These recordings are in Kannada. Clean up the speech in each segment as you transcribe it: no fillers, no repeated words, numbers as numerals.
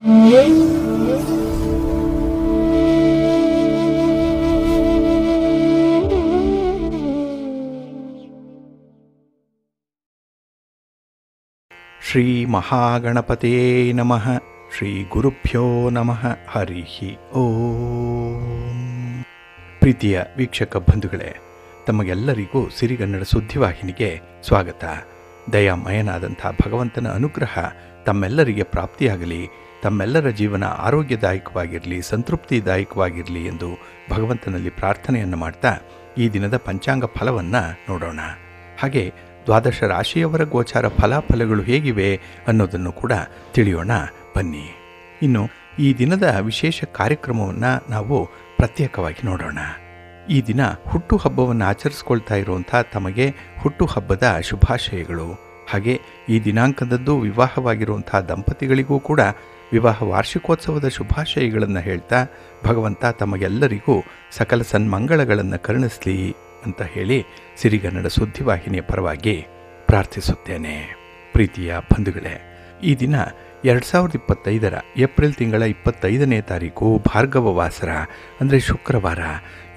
ಶ್ರೀ ಮಹಾಗಣಪತಿಯೇ ನಮಃ. ಶ್ರೀ ಗುರುಭ್ಯೋ ನಮಃ. ಹರಿ ಓಂ. ಪ್ರೀತಿಯ ವೀಕ್ಷಕ ಬಂಧುಗಳೇ, ತಮಗೆಲ್ಲರಿಗೂ ಸಿರಿಗನ್ನಡ ಸುದ್ದಿವಾಹಿನಿಗೆ ಸ್ವಾಗತ. ದಯಾಮಯನಾದಂಥ ಭಗವಂತನ ಅನುಗ್ರಹ ತಮ್ಮೆಲ್ಲರಿಗೆ ಪ್ರಾಪ್ತಿಯಾಗಲಿ, ತಮ್ಮೆಲ್ಲರ ಜೀವನ ಆರೋಗ್ಯದಾಯಕವಾಗಿರಲಿ, ಸಂತೃಪ್ತಿದಾಯಕವಾಗಿರಲಿ ಎಂದು ಭಗವಂತನಲ್ಲಿ ಪ್ರಾರ್ಥನೆಯನ್ನು ಮಾಡ್ತಾ ಈ ದಿನದ ಪಂಚಾಂಗ ಫಲವನ್ನು ನೋಡೋಣ. ಹಾಗೆ ದ್ವಾದಶ ರಾಶಿಯವರ ಗೋಚಾರ ಫಲಾಫಲಗಳು ಹೇಗಿವೆ ಅನ್ನೋದನ್ನು ಕೂಡ ತಿಳಿಯೋಣ ಬನ್ನಿ. ಇನ್ನು ಈ ದಿನದ ವಿಶೇಷ ಕಾರ್ಯಕ್ರಮವನ್ನು ನಾವು ಪ್ರತ್ಯೇಕವಾಗಿ ನೋಡೋಣ. ಈ ದಿನ ಹುಟ್ಟುಹಬ್ಬವನ್ನು ಆಚರಿಸ್ಕೊಳ್ತಾ ಇರುವಂಥ ತಮಗೆ ಹುಟ್ಟುಹಬ್ಬದ ಶುಭಾಶಯಗಳು. ಹಾಗೆ ಈ ದಿನಾಂಕದದ್ದು ವಿವಾಹವಾಗಿರುವಂಥ ದಂಪತಿಗಳಿಗೂ ಕೂಡ ವಿವಾಹ ವಾರ್ಷಿಕೋತ್ಸವದ ಶುಭಾಶಯಗಳನ್ನು ಹೇಳ್ತಾ ಭಗವಂತ ತಮಗೆಲ್ಲರಿಗೂ ಸಕಲ ಸನ್ಮಂಗಳಗಳನ್ನು ಕರುಣಿಸಲಿ ಅಂತ ಹೇಳಿ ಸಿರಿಗನ್ನಡ ಸುದ್ದಿವಾಹಿನಿಯ ಪರವಾಗಿ ಪ್ರಾರ್ಥಿಸುತ್ತೇನೆ. ಪ್ರೀತಿಯ ಬಂಧುಗಳೇ, ಈ ದಿನ 2025 ಏಪ್ರಿಲ್ ತಿಂಗಳ 25ನೇ ತಾರೀಕು ಭಾರ್ಗವ ವಾಸರ ಅಂದರೆ ಶುಕ್ರವಾರ.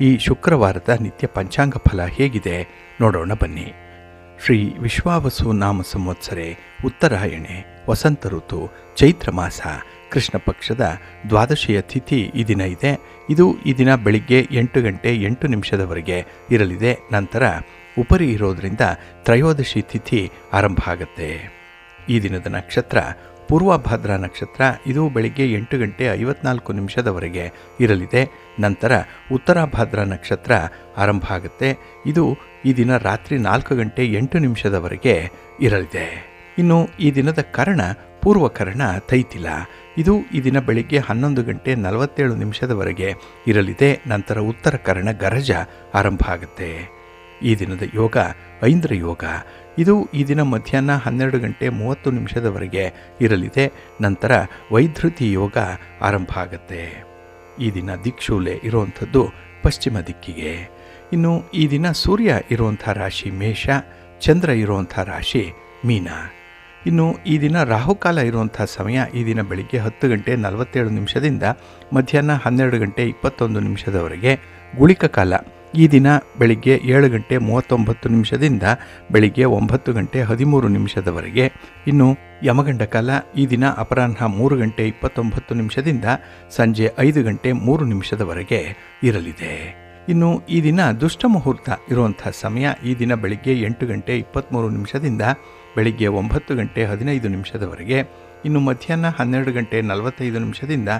ಈ ಶುಕ್ರವಾರದ ನಿತ್ಯ ಪಂಚಾಂಗ ಫಲ ಹೇಗಿದೆ ನೋಡೋಣ ಬನ್ನಿ. ಶ್ರೀ ವಿಶ್ವಾವಸು ನಾಮ ಸಂವತ್ಸರೆ ಉತ್ತರಾಯಣೆ ವಸಂತ ಋತು ಚೈತ್ರ ಮಾಸ ಕೃಷ್ಣ ಪಕ್ಷದ ದ್ವಾದಶಿಯ ತಿಥಿ ಈ ದಿನ ಇದೆ. ಇದು ಈ ದಿನ ಬೆಳಿಗ್ಗೆ 8 ಗಂಟೆ 8 ನಿಮಿಷದವರೆಗೆ ಇರಲಿದೆ. ನಂತರ ಉಪರಿ ಇರೋದರಿಂದ ತ್ರಯೋದಶಿ ತಿಥಿ ಆರಂಭ ಆಗುತ್ತೆ. ಈ ದಿನದ ನಕ್ಷತ್ರ ಪೂರ್ವಭಾದ್ರ ನಕ್ಷತ್ರ. ಇದು ಬೆಳಿಗ್ಗೆ 8 ಗಂಟೆ 54 ನಿಮಿಷದವರೆಗೆ ಇರಲಿದೆ. ನಂತರ ಉತ್ತರಾಭಾದ್ರ ನಕ್ಷತ್ರ ಆರಂಭ ಆಗುತ್ತೆ. ಇದು ಈ ದಿನ ರಾತ್ರಿ 4 ಗಂಟೆ 8 ನಿಮಿಷದವರೆಗೆ ಇರಲಿದೆ. ಇನ್ನು ಈ ದಿನದ ಕರ್ಣ ಪೂರ್ವಕರ್ಣ ತೈತಿಲ. ಇದು ಈ ದಿನ ಬೆಳಿಗ್ಗೆ 11 ಗಂಟೆ 47 ನಿಮಿಷದವರೆಗೆ ಇರಲಿದೆ. ನಂತರ ಉತ್ತರ ಕರ್ಣ ಗರಜ ಆರಂಭ ಆಗುತ್ತೆ. ಈ ದಿನದ ಯೋಗ ಐಂದ್ರ ಯೋಗ. ಇದು ಈ ದಿನ ಮಧ್ಯಾಹ್ನ 12 ಗಂಟೆ 30 ನಿಮಿಷದವರೆಗೆ ಇರಲಿದೆ. ನಂತರ ವೈಧೃತಿ ಯೋಗ ಆರಂಭ ಆಗುತ್ತೆ. ಈ ದಿನ ದಿಕ್ಶೂಲೆ ಇರುವಂಥದ್ದು ಪಶ್ಚಿಮ ದಿಕ್ಕಿಗೆ. ಇನ್ನು ಈ ದಿನ ಸೂರ್ಯ ಇರುವಂಥ ರಾಶಿ ಮೇಷ, ಚಂದ್ರ ಇರುವಂಥ ರಾಶಿ ಮೀನ. ಇನ್ನು ಈ ದಿನ ರಾಹುಕಾಲ ಇರುವಂಥ ಸಮಯ ಈ ದಿನ ಬೆಳಿಗ್ಗೆ 10 ಗಂಟೆ 47 ನಿಮಿಷದಿಂದ ಮಧ್ಯಾಹ್ನ 12 ಗಂಟೆ 21 ನಿಮಿಷದವರೆಗೆ. ಗುಳಿಕ ಕಾಲ ಈ ದಿನ ಬೆಳಿಗ್ಗೆ 7 ಗಂಟೆ 39 ನಿಮಿಷದಿಂದ ಬೆಳಿಗ್ಗೆ 9 ಗಂಟೆ 13 ನಿಮಿಷದವರೆಗೆ. ಇನ್ನು ಯಮಗಂಡ ಕಾಲ ಈ ದಿನ ಅಪರಾಹ್ನ 3 ಗಂಟೆ 29 ನಿಮಿಷದಿಂದ ಸಂಜೆ 5 ಗಂಟೆ 3 ನಿಮಿಷದವರೆಗೆ ಇರಲಿದೆ. ಇನ್ನು ಈ ದಿನ ದುಷ್ಟ ಮುಹೂರ್ತ ಇರುವಂಥ ಸಮಯ ಈ ದಿನ ಬೆಳಿಗ್ಗೆ 8 ಗಂಟೆ 23 ನಿಮಿಷದಿಂದ ಬೆಳಿಗ್ಗೆ 9 ಗಂಟೆ 15 ನಿಮಿಷದವರೆಗೆ. ಇನ್ನು ಮಧ್ಯಾಹ್ನ 12 ಗಂಟೆ 45 ನಿಮಿಷದಿಂದ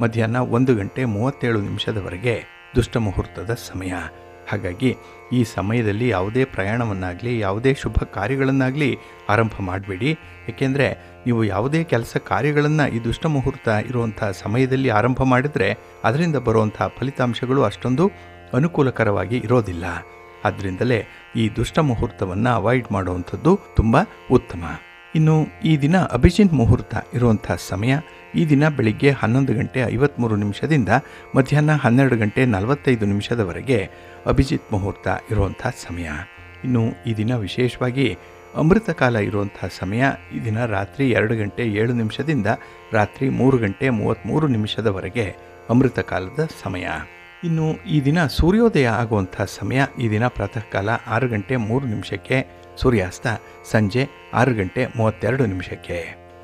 ಮಧ್ಯಾಹ್ನ 1 ಗಂಟೆ 37 ನಿಮಿಷದವರೆಗೆ ದುಷ್ಟ ಮುಹೂರ್ತದ ಸಮಯ. ಹಾಗಾಗಿ ಈ ಸಮಯದಲ್ಲಿ ಯಾವುದೇ ಪ್ರಯಾಣವನ್ನಾಗಲಿ ಯಾವುದೇ ಶುಭ ಕಾರ್ಯಗಳನ್ನಾಗಲಿ ಆರಂಭ ಮಾಡಬೇಡಿ. ಏಕೆಂದರೆ ನೀವು ಯಾವುದೇ ಕೆಲಸ ಕಾರ್ಯಗಳನ್ನು ಈ ದುಷ್ಟ ಮುಹೂರ್ತ ಇರುವಂಥ ಸಮಯದಲ್ಲಿ ಆರಂಭ ಮಾಡಿದರೆ ಅದರಿಂದ ಬರುವಂಥ ಫಲಿತಾಂಶಗಳು ಅಷ್ಟೊಂದು ಅನುಕೂಲಕರವಾಗಿ ಇರೋದಿಲ್ಲ. ಆದ್ದರಿಂದಲೇ ಈ ದುಷ್ಟ ಮುಹೂರ್ತವನ್ನು ಅವಾಯ್ಡ್ ಮಾಡುವಂಥದ್ದು ತುಂಬ ಉತ್ತಮ. ಇನ್ನು ಈ ದಿನ ಅಭಿಜಿತ್ ಮುಹೂರ್ತ ಇರುವಂಥ ಸಮಯ ಈ ದಿನ ಬೆಳಿಗ್ಗೆ 11 ಗಂಟೆ 53 ನಿಮಿಷದಿಂದ ಮಧ್ಯಾಹ್ನ 12 ಗಂಟೆ 45 ನಿಮಿಷದವರೆಗೆ ಅಭಿಜಿತ್ ಮುಹೂರ್ತ ಇರುವಂಥ ಸಮಯ. ಇನ್ನು ಈ ದಿನ ವಿಶೇಷವಾಗಿ ಅಮೃತ ಕಾಲ ಇರುವಂಥ ಸಮಯ ಈ ದಿನ ರಾತ್ರಿ 2 ಗಂಟೆ 7 ನಿಮಿಷದಿಂದ ರಾತ್ರಿ 3 ಗಂಟೆ 33 ನಿಮಿಷದವರೆಗೆ ಅಮೃತ ಕಾಲದ ಸಮಯ. ಇನ್ನು ಈ ದಿನ ಸೂರ್ಯೋದಯ ಆಗುವಂಥ ಸಮಯ ಈ ದಿನ ಪ್ರಾತಃ ಕಾಲ 6 ಗಂಟೆ 3 ನಿಮಿಷಕ್ಕೆ, ಸೂರ್ಯಾಸ್ತ ಸಂಜೆ 6 ಗಂಟೆ 32 ನಿಮಿಷಕ್ಕೆ.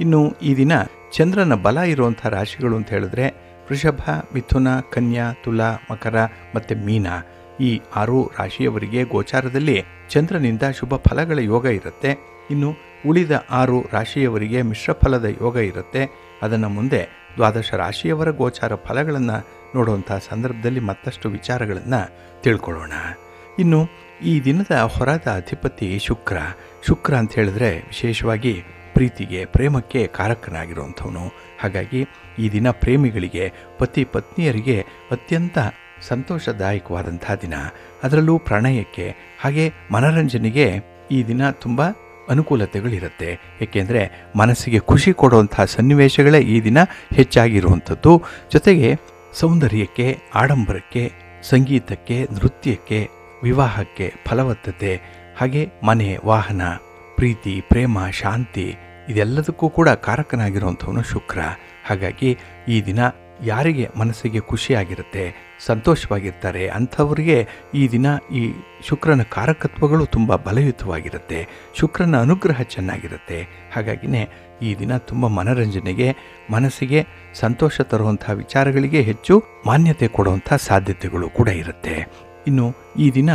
ಇನ್ನು ಈ ದಿನ ಚಂದ್ರನ ಬಲ ಇರುವಂಥ ರಾಶಿಗಳು ಅಂತ ಹೇಳಿದ್ರೆ ವೃಷಭ, ಮಿಥುನ, ಕನ್ಯಾ, ತುಲಾ, ಮಕರ ಮತ್ತು ಮೀನ. ಈ 6 ರಾಶಿಯವರಿಗೆ ಗೋಚಾರದಲ್ಲಿ ಚಂದ್ರನಿಂದ ಶುಭ ಫಲಗಳ ಯೋಗ ಇರುತ್ತೆ. ಇನ್ನು ಉಳಿದ 6 ರಾಶಿಯವರಿಗೆ ಮಿಶ್ರ ಫಲದ ಯೋಗ ಇರುತ್ತೆ. ಅದನ್ನು ಮುಂದೆ ದ್ವಾದಶ ರಾಶಿಯವರ ಗೋಚಾರ ಫಲಗಳನ್ನು ನೋಡುವಂಥ ಸಂದರ್ಭದಲ್ಲಿ ಮತ್ತಷ್ಟು ವಿಚಾರಗಳನ್ನು ತಿಳ್ಕೊಳ್ಳೋಣ. ಇನ್ನು ಈ ದಿನದ ಹೊರದ ಅಧಿಪತಿ ಶುಕ್ರ. ಶುಕ್ರ ಅಂತ ಹೇಳಿದ್ರೆ ವಿಶೇಷವಾಗಿ ಪ್ರೀತಿಗೆ ಪ್ರೇಮಕ್ಕೆ ಕಾರಕನಾಗಿರುವಂಥವನು. ಹಾಗಾಗಿ ಈ ದಿನ ಪ್ರೇಮಿಗಳಿಗೆ ಪತಿ ಪತ್ನಿಯರಿಗೆ ಅತ್ಯಂತ ಸಂತೋಷದಾಯಕವಾದಂಥ ದಿನ. ಅದರಲ್ಲೂ ಪ್ರಣಯಕ್ಕೆ ಹಾಗೆ ಮನರಂಜನೆಗೆ ಈ ದಿನ ತುಂಬ ಅನುಕೂಲತೆಗಳಿರುತ್ತೆ. ಏಕೆಂದರೆ ಮನಸ್ಸಿಗೆ ಖುಷಿ ಕೊಡುವಂಥ ಸನ್ನಿವೇಶಗಳೇ ಈ ದಿನ ಹೆಚ್ಚಾಗಿರುವಂಥದ್ದು. ಜೊತೆಗೆ ಸೌಂದರ್ಯಕ್ಕೆ, ಆಡಂಬರಕ್ಕೆ, ಸಂಗೀತಕ್ಕೆ, ನೃತ್ಯಕ್ಕೆ, ವಿವಾಹಕ್ಕೆ, ಫಲವತ್ತತೆ, ಹಾಗೆ ಮನೆ, ವಾಹನ, ಪ್ರೀತಿ, ಪ್ರೇಮ, ಶಾಂತಿ ಇದೆಲ್ಲದಕ್ಕೂ ಕೂಡ ಕಾರಕನಾಗಿರುವಂಥವನು ಶುಕ್ರ. ಹಾಗಾಗಿ ಈ ದಿನ ಯಾರಿಗೆ ಮನಸ್ಸಿಗೆ ಖುಷಿಯಾಗಿರುತ್ತೆ, ಸಂತೋಷವಾಗಿರ್ತಾರೆ ಅಂಥವರಿಗೆ ಈ ದಿನ ಈ ಶುಕ್ರನ ಕಾರಕತ್ವಗಳು ತುಂಬ ಬಲಯುತವಾಗಿರುತ್ತೆ. ಶುಕ್ರನ ಅನುಗ್ರಹ ಚೆನ್ನಾಗಿರುತ್ತೆ. ಹಾಗಾಗಿನೇ ಈ ದಿನ ತುಂಬ ಮನರಂಜನೆಗೆ, ಮನಸ್ಸಿಗೆ ಸಂತೋಷ ತರುವಂಥ ವಿಚಾರಗಳಿಗೆ ಹೆಚ್ಚು ಮಾನ್ಯತೆ ಕೊಡುವಂಥ ಸಾಧ್ಯತೆಗಳು ಕೂಡ ಇರುತ್ತೆ. ಇನ್ನು ಈ ದಿನ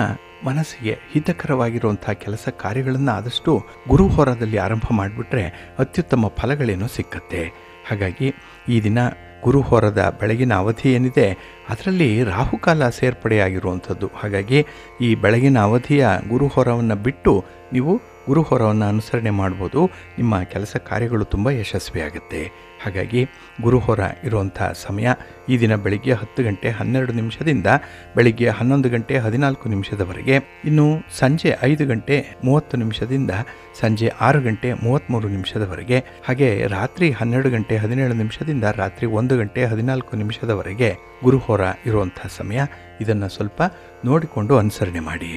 ಮನಸ್ಸಿಗೆ ಹಿತಕರವಾಗಿರುವಂಥ ಕೆಲಸ ಕಾರ್ಯಗಳನ್ನು ಆದಷ್ಟು ಗುರುಹೋರದಲ್ಲಿ ಆರಂಭ ಮಾಡಿಬಿಟ್ರೆ ಅತ್ಯುತ್ತಮ ಫಲಗಳೇನೋ ಸಿಕ್ಕತ್ತೆ. ಹಾಗಾಗಿ ಈ ದಿನ ಗುರುಹೋರದ ಬೆಳಗಿನ ಅವಧಿ ಏನಿದೆ ಅದರಲ್ಲಿ ರಾಹುಕಾಲ ಸೇರ್ಪಡೆಯಾಗಿರುವಂಥದ್ದು. ಹಾಗಾಗಿ ಈ ಬೆಳಗಿನ ಅವಧಿಯ ಗುರುಹೋರವನ್ನು ಬಿಟ್ಟು ನೀವು ಗುರುಹೋರವನ್ನು ಅನುಸರಣೆ ಮಾಡ್ಬೋದು. ನಿಮ್ಮ ಕೆಲಸ ಕಾರ್ಯಗಳು ತುಂಬ ಯಶಸ್ವಿಯಾಗುತ್ತೆ. ಹಾಗಾಗಿ ಗುರುಹೋರ ಇರುವಂಥ ಸಮಯ ಈ ದಿನ ಬೆಳಿಗ್ಗೆ 10 ಗಂಟೆ 12 ನಿಮಿಷದಿಂದ ಬೆಳಿಗ್ಗೆ 11 ಗಂಟೆ 14 ನಿಮಿಷದವರೆಗೆ, ಇನ್ನು ಸಂಜೆ 5 ಗಂಟೆ 30 ನಿಮಿಷದಿಂದ ಸಂಜೆ 6 ಗಂಟೆ 33 ನಿಮಿಷದವರೆಗೆ, ಹಾಗೆ ರಾತ್ರಿ 12 ಗಂಟೆ 17 ನಿಮಿಷದಿಂದ ರಾತ್ರಿ 1 ಗಂಟೆ 14 ನಿಮಿಷದವರೆಗೆ ಗುರುಹೋರ ಇರುವಂಥ ಸಮಯ. ಇದನ್ನು ಸ್ವಲ್ಪ ನೋಡಿಕೊಂಡು ಅನುಸರಣೆ ಮಾಡಿ.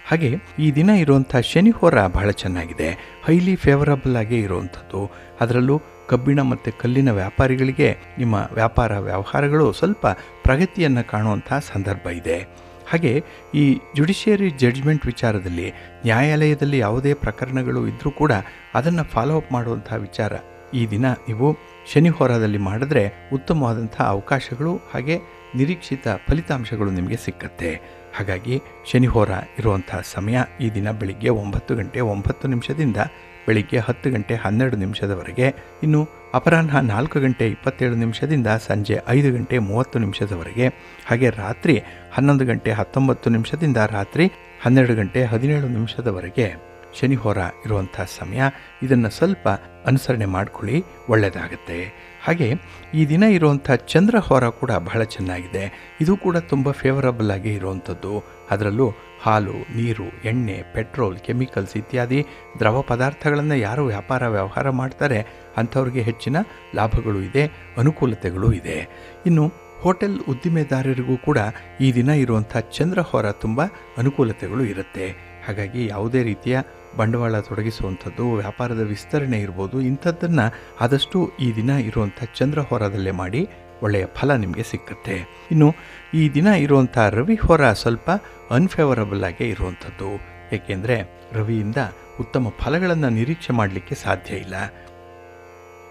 ಹಾಗೆ ಈ ದಿನ ಇರುವಂಥ ಶನಿಹೋರ ಬಹಳ ಚೆನ್ನಾಗಿದೆ, ಹೈಲಿ ಫೇವರಬಲ್ ಆಗೇ ಇರುವಂಥದ್ದು. ಅದರಲ್ಲೂ ಕಬ್ಬಿಣ ಮತ್ತು ಕಲ್ಲಿನ ವ್ಯಾಪಾರಿಗಳಿಗೆ ನಿಮ್ಮ ವ್ಯಾಪಾರ ವ್ಯವಹಾರಗಳು ಸ್ವಲ್ಪ ಪ್ರಗತಿಯನ್ನು ಕಾಣುವಂಥ ಸಂದರ್ಭ ಇದೆ. ಹಾಗೆ ಈ ಜುಡಿಷಿಯರಿ ಜಡ್ಜ್ಮೆಂಟ್ ವಿಚಾರದಲ್ಲಿ ನ್ಯಾಯಾಲಯದಲ್ಲಿ ಯಾವುದೇ ಪ್ರಕರಣಗಳು ಇದ್ದರೂ ಕೂಡ ಅದನ್ನು ಫಾಲೋ ಅಪ್ ಮಾಡುವಂಥ ವಿಚಾರ ಈ ದಿನ ನೀವು ಶನಿಹೋರದಲ್ಲಿ ಮಾಡಿದ್ರೆ ಉತ್ತಮವಾದಂಥ ಅವಕಾಶಗಳು ಹಾಗೆ ನಿರೀಕ್ಷಿತ ಫಲಿತಾಂಶಗಳು ನಿಮಗೆ ಸಿಕ್ಕತ್ತೆ. ಹಾಗಾಗಿ ಶನಿಹೋರ ಇರುವಂಥ ಸಮಯ ಈ ದಿನ ಬೆಳಿಗ್ಗೆ 9 ಗಂಟೆ 9 ನಿಮಿಷದಿಂದ ಬೆಳಿಗ್ಗೆ 10 ಗಂಟೆ 12 ನಿಮಿಷದವರೆಗೆ, ಇನ್ನು ಅಪರಾಹ್ನ 4 ಗಂಟೆ 27 ನಿಮಿಷದಿಂದ ಸಂಜೆ 5 ಗಂಟೆ 30 ನಿಮಿಷದವರೆಗೆ, ಹಾಗೆ ರಾತ್ರಿ 11 ಗಂಟೆ 19 ನಿಮಿಷದಿಂದ ರಾತ್ರಿ 12 ಗಂಟೆ 17 ನಿಮಿಷದವರೆಗೆ ಶನಿಹೋರ ಇರುವಂಥ ಸಮಯ. ಇದನ್ನು ಸ್ವಲ್ಪ ಅನುಸರಣೆ ಮಾಡಿಕೊಳ್ಳಿ, ಒಳ್ಳೆಯದಾಗುತ್ತೆ. ಹಾಗೆ ಈ ದಿನ ಇರುವಂಥ ಚಂದ್ರಹೋರ ಕೂಡ ಬಹಳ ಚೆನ್ನಾಗಿದೆ. ಇದು ಕೂಡ ತುಂಬ ಫೇವರಬಲ್ ಆಗಿ ಇರುವಂಥದ್ದು. ಅದರಲ್ಲೂ ಹಾಲು, ನೀರು, ಎಣ್ಣೆ, ಪೆಟ್ರೋಲ್, ಕೆಮಿಕಲ್ಸ್ ಇತ್ಯಾದಿ ದ್ರವ ಪದಾರ್ಥಗಳನ್ನು ಯಾರು ವ್ಯಾಪಾರ ವ್ಯವಹಾರ ಮಾಡ್ತಾರೆ ಅಂಥವ್ರಿಗೆ ಹೆಚ್ಚಿನ ಲಾಭಗಳು ಇದೆ, ಅನುಕೂಲತೆಗಳು ಇದೆ. ಇನ್ನು ಹೋಟೆಲ್ ಉದ್ದಿಮೆದಾರರಿಗೂ ಕೂಡ ಈ ದಿನ ಇರುವಂಥ ಚಂದ್ರಹೋರ ತುಂಬ ಅನುಕೂಲತೆಗಳು ಇರುತ್ತೆ. ಹಾಗಾಗಿ ಯಾವುದೇ ರೀತಿಯ ಬಂಡವಾಳ ತೊಡಗಿಸುವಂಥದ್ದು, ವ್ಯಾಪಾರದ ವಿಸ್ತರಣೆ ಇರ್ಬೋದು, ಇಂಥದ್ದನ್ನು ಆದಷ್ಟು ಈ ದಿನ ಇರುವಂಥ ಚಂದ್ರಹೋರದಲ್ಲೇ ಮಾಡಿ, ಒಳ್ಳೆಯ ಫಲ ನಿಮಗೆ ಸಿಕ್ಕತ್ತೆ. ಇನ್ನು ಈ ದಿನ ಇರುವಂಥ ರವಿಹೋರ ಸ್ವಲ್ಪ ಅನ್ಫೇವರಬಲ್ ಆಗೇ ಇರುವಂಥದ್ದು. ಏಕೆಂದರೆ ರವಿಯಿಂದ ಉತ್ತಮ ಫಲಗಳನ್ನು ನಿರೀಕ್ಷೆ ಮಾಡಲಿಕ್ಕೆ ಸಾಧ್ಯ ಇಲ್ಲ.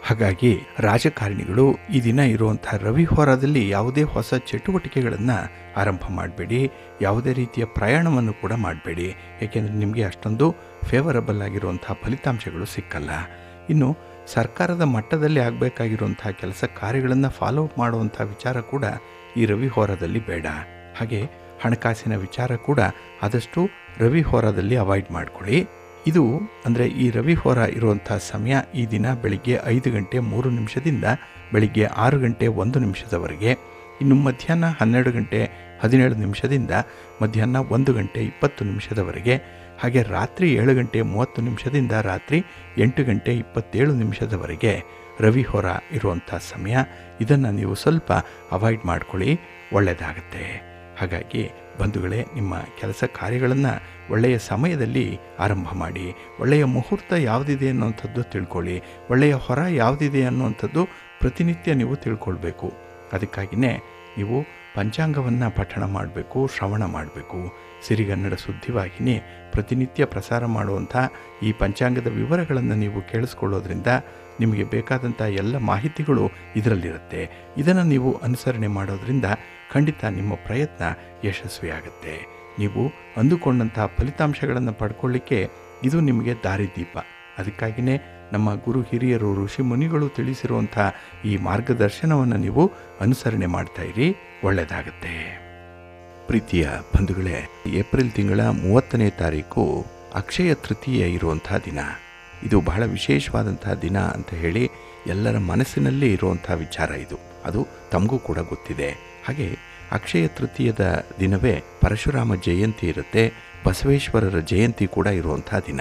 ಹಾಗಾಗಿ ರಾಜಕಾರಣಿಗಳು ಈ ದಿನ ಇರುವಂಥ ರವಿಹೋರದಲ್ಲಿ ಯಾವುದೇ ಹೊಸ ಚಟುವಟಿಕೆಗಳನ್ನು ಆರಂಭ ಮಾಡಬೇಡಿ, ಯಾವುದೇ ರೀತಿಯ ಪ್ರಯಾಣವನ್ನು ಕೂಡ ಮಾಡಬೇಡಿ. ಏಕೆಂದರೆ ನಿಮಗೆ ಅಷ್ಟೊಂದು ಫೇವರಬಲ್ ಆಗಿರುವಂಥ ಫಲಿತಾಂಶಗಳು ಸಿಕ್ಕಲ್ಲ. ಇನ್ನು ಸರ್ಕಾರದ ಮಟ್ಟದಲ್ಲಿ ಆಗಬೇಕಾಗಿರುವಂಥ ಕೆಲಸ ಕಾರ್ಯಗಳನ್ನು ಫಾಲೋ ಅಪ್ ಮಾಡುವಂಥ ವಿಚಾರ ಕೂಡ ಈ ರವಿಹೋರದಲ್ಲಿ ಬೇಡ. ಹಾಗೆ ಹಣಕಾಸಿನ ವಿಚಾರ ಕೂಡ ಆದಷ್ಟು ರವಿಹೋರದಲ್ಲಿ ಅವಾಯ್ಡ್ ಮಾಡಿಕೊಳ್ಳಿ. ಇದು ಅಂದರೆ ಈ ರವಿಹೋರ ಇರುವಂಥ ಸಮಯ ಈ ದಿನ ಬೆಳಿಗ್ಗೆ 5 ಗಂಟೆ 3 ನಿಮಿಷದಿಂದ ಬೆಳಿಗ್ಗೆ 6 ಗಂಟೆ 1 ನಿಮಿಷದವರೆಗೆ, ಇನ್ನು ಮಧ್ಯಾಹ್ನ 12 ಗಂಟೆ 17 ನಿಮಿಷದಿಂದ ಮಧ್ಯಾಹ್ನ 1 ಗಂಟೆ 20 ನಿಮಿಷದವರೆಗೆ, ಹಾಗೆ ರಾತ್ರಿ 7 ಗಂಟೆ 30 ನಿಮಿಷದಿಂದ ರಾತ್ರಿ 8 ಗಂಟೆ 27 ನಿಮಿಷದವರೆಗೆ ರವಿಹೋರ ಇರುವಂಥ ಸಮಯ. ಇದನ್ನು ನೀವು ಸ್ವಲ್ಪ ಅವಾಯ್ಡ್ ಮಾಡ್ಕೊಳ್ಳಿ, ಒಳ್ಳೆಯದಾಗತ್ತೆ. ಹಾಗಾಗಿ ಬಂಧುಗಳೇ, ನಿಮ್ಮ ಕೆಲಸ ಕಾರ್ಯಗಳನ್ನು ಒಳ್ಳೆಯ ಸಮಯದಲ್ಲಿ ಆರಂಭ ಮಾಡಿ. ಒಳ್ಳೆಯ ಮುಹೂರ್ತ ಯಾವುದಿದೆ ಅನ್ನುವಂಥದ್ದು ತಿಳ್ಕೊಳ್ಳಿ. ಒಳ್ಳೆಯ ಹೊರ ಯಾವುದಿದೆ ಅನ್ನುವಂಥದ್ದು ಪ್ರತಿನಿತ್ಯ ನೀವು ತಿಳ್ಕೊಳ್ಬೇಕು. ಅದಕ್ಕಾಗಿಯೇ ನೀವು ಪಂಚಾಂಗವನ್ನು ಪಠಣ ಮಾಡಬೇಕು, ಶ್ರವಣ ಮಾಡಬೇಕು. ಸಿರಿಗನ್ನಡ ಸುದ್ದಿವಾಹಿನಿ ಪ್ರತಿನಿತ್ಯ ಪ್ರಸಾರ ಮಾಡುವಂಥ ಈ ಪಂಚಾಂಗದ ವಿವರಗಳನ್ನು ನೀವು ಕೇಳಿಸ್ಕೊಳ್ಳೋದ್ರಿಂದ ನಿಮಗೆ ಬೇಕಾದಂಥ ಎಲ್ಲ ಮಾಹಿತಿಗಳು ಇದರಲ್ಲಿರುತ್ತೆ. ಇದನ್ನು ನೀವು ಅನುಸರಣೆ ಮಾಡೋದ್ರಿಂದ ಖಂಡಿತ ನಿಮ್ಮ ಪ್ರಯತ್ನ ಯಶಸ್ವಿಯಾಗುತ್ತೆ. ನೀವು ಅಂದುಕೊಂಡಂಥ ಫಲಿತಾಂಶಗಳನ್ನು ಪಡ್ಕೊಳ್ಳಿಕ್ಕೆ ಇದು ನಿಮಗೆ ದಾರಿದೀಪ. ಅದಕ್ಕಾಗಿಯೇ ನಮ್ಮ ಗುರು ಹಿರಿಯರು ಋಷಿ ಮುನಿಗಳು ತಿಳಿಸಿರುವಂಥ ಈ ಮಾರ್ಗದರ್ಶನವನ್ನು ನೀವು ಅನುಸರಣೆ ಮಾಡ್ತಾ ಇರಿ, ಒಳ್ಳೆಯದಾಗುತ್ತೆ. ಪ್ರೀತಿಯ ಬಂಧುಗಳೇ, ಏಪ್ರಿಲ್ ತಿಂಗಳ 30ನೇ ತಾರೀಕು ಅಕ್ಷಯ ತೃತೀಯ ಇರುವಂಥ ದಿನ. ಇದು ಬಹಳ ವಿಶೇಷವಾದಂಥ ದಿನ ಅಂತ ಹೇಳಿ ಎಲ್ಲರ ಮನಸ್ಸಿನಲ್ಲೇ ಇರುವಂಥ ವಿಚಾರ ಇದು. ಅದು ತಮಗೂ ಕೂಡ ಗೊತ್ತಿದೆ. ಹಾಗೆ ಅಕ್ಷಯ ತೃತೀಯದ ದಿನವೇ ಪರಶುರಾಮ ಜಯಂತಿ ಇರುತ್ತೆ, ಬಸವೇಶ್ವರರ ಜಯಂತಿ ಕೂಡ ಇರುವಂಥ ದಿನ.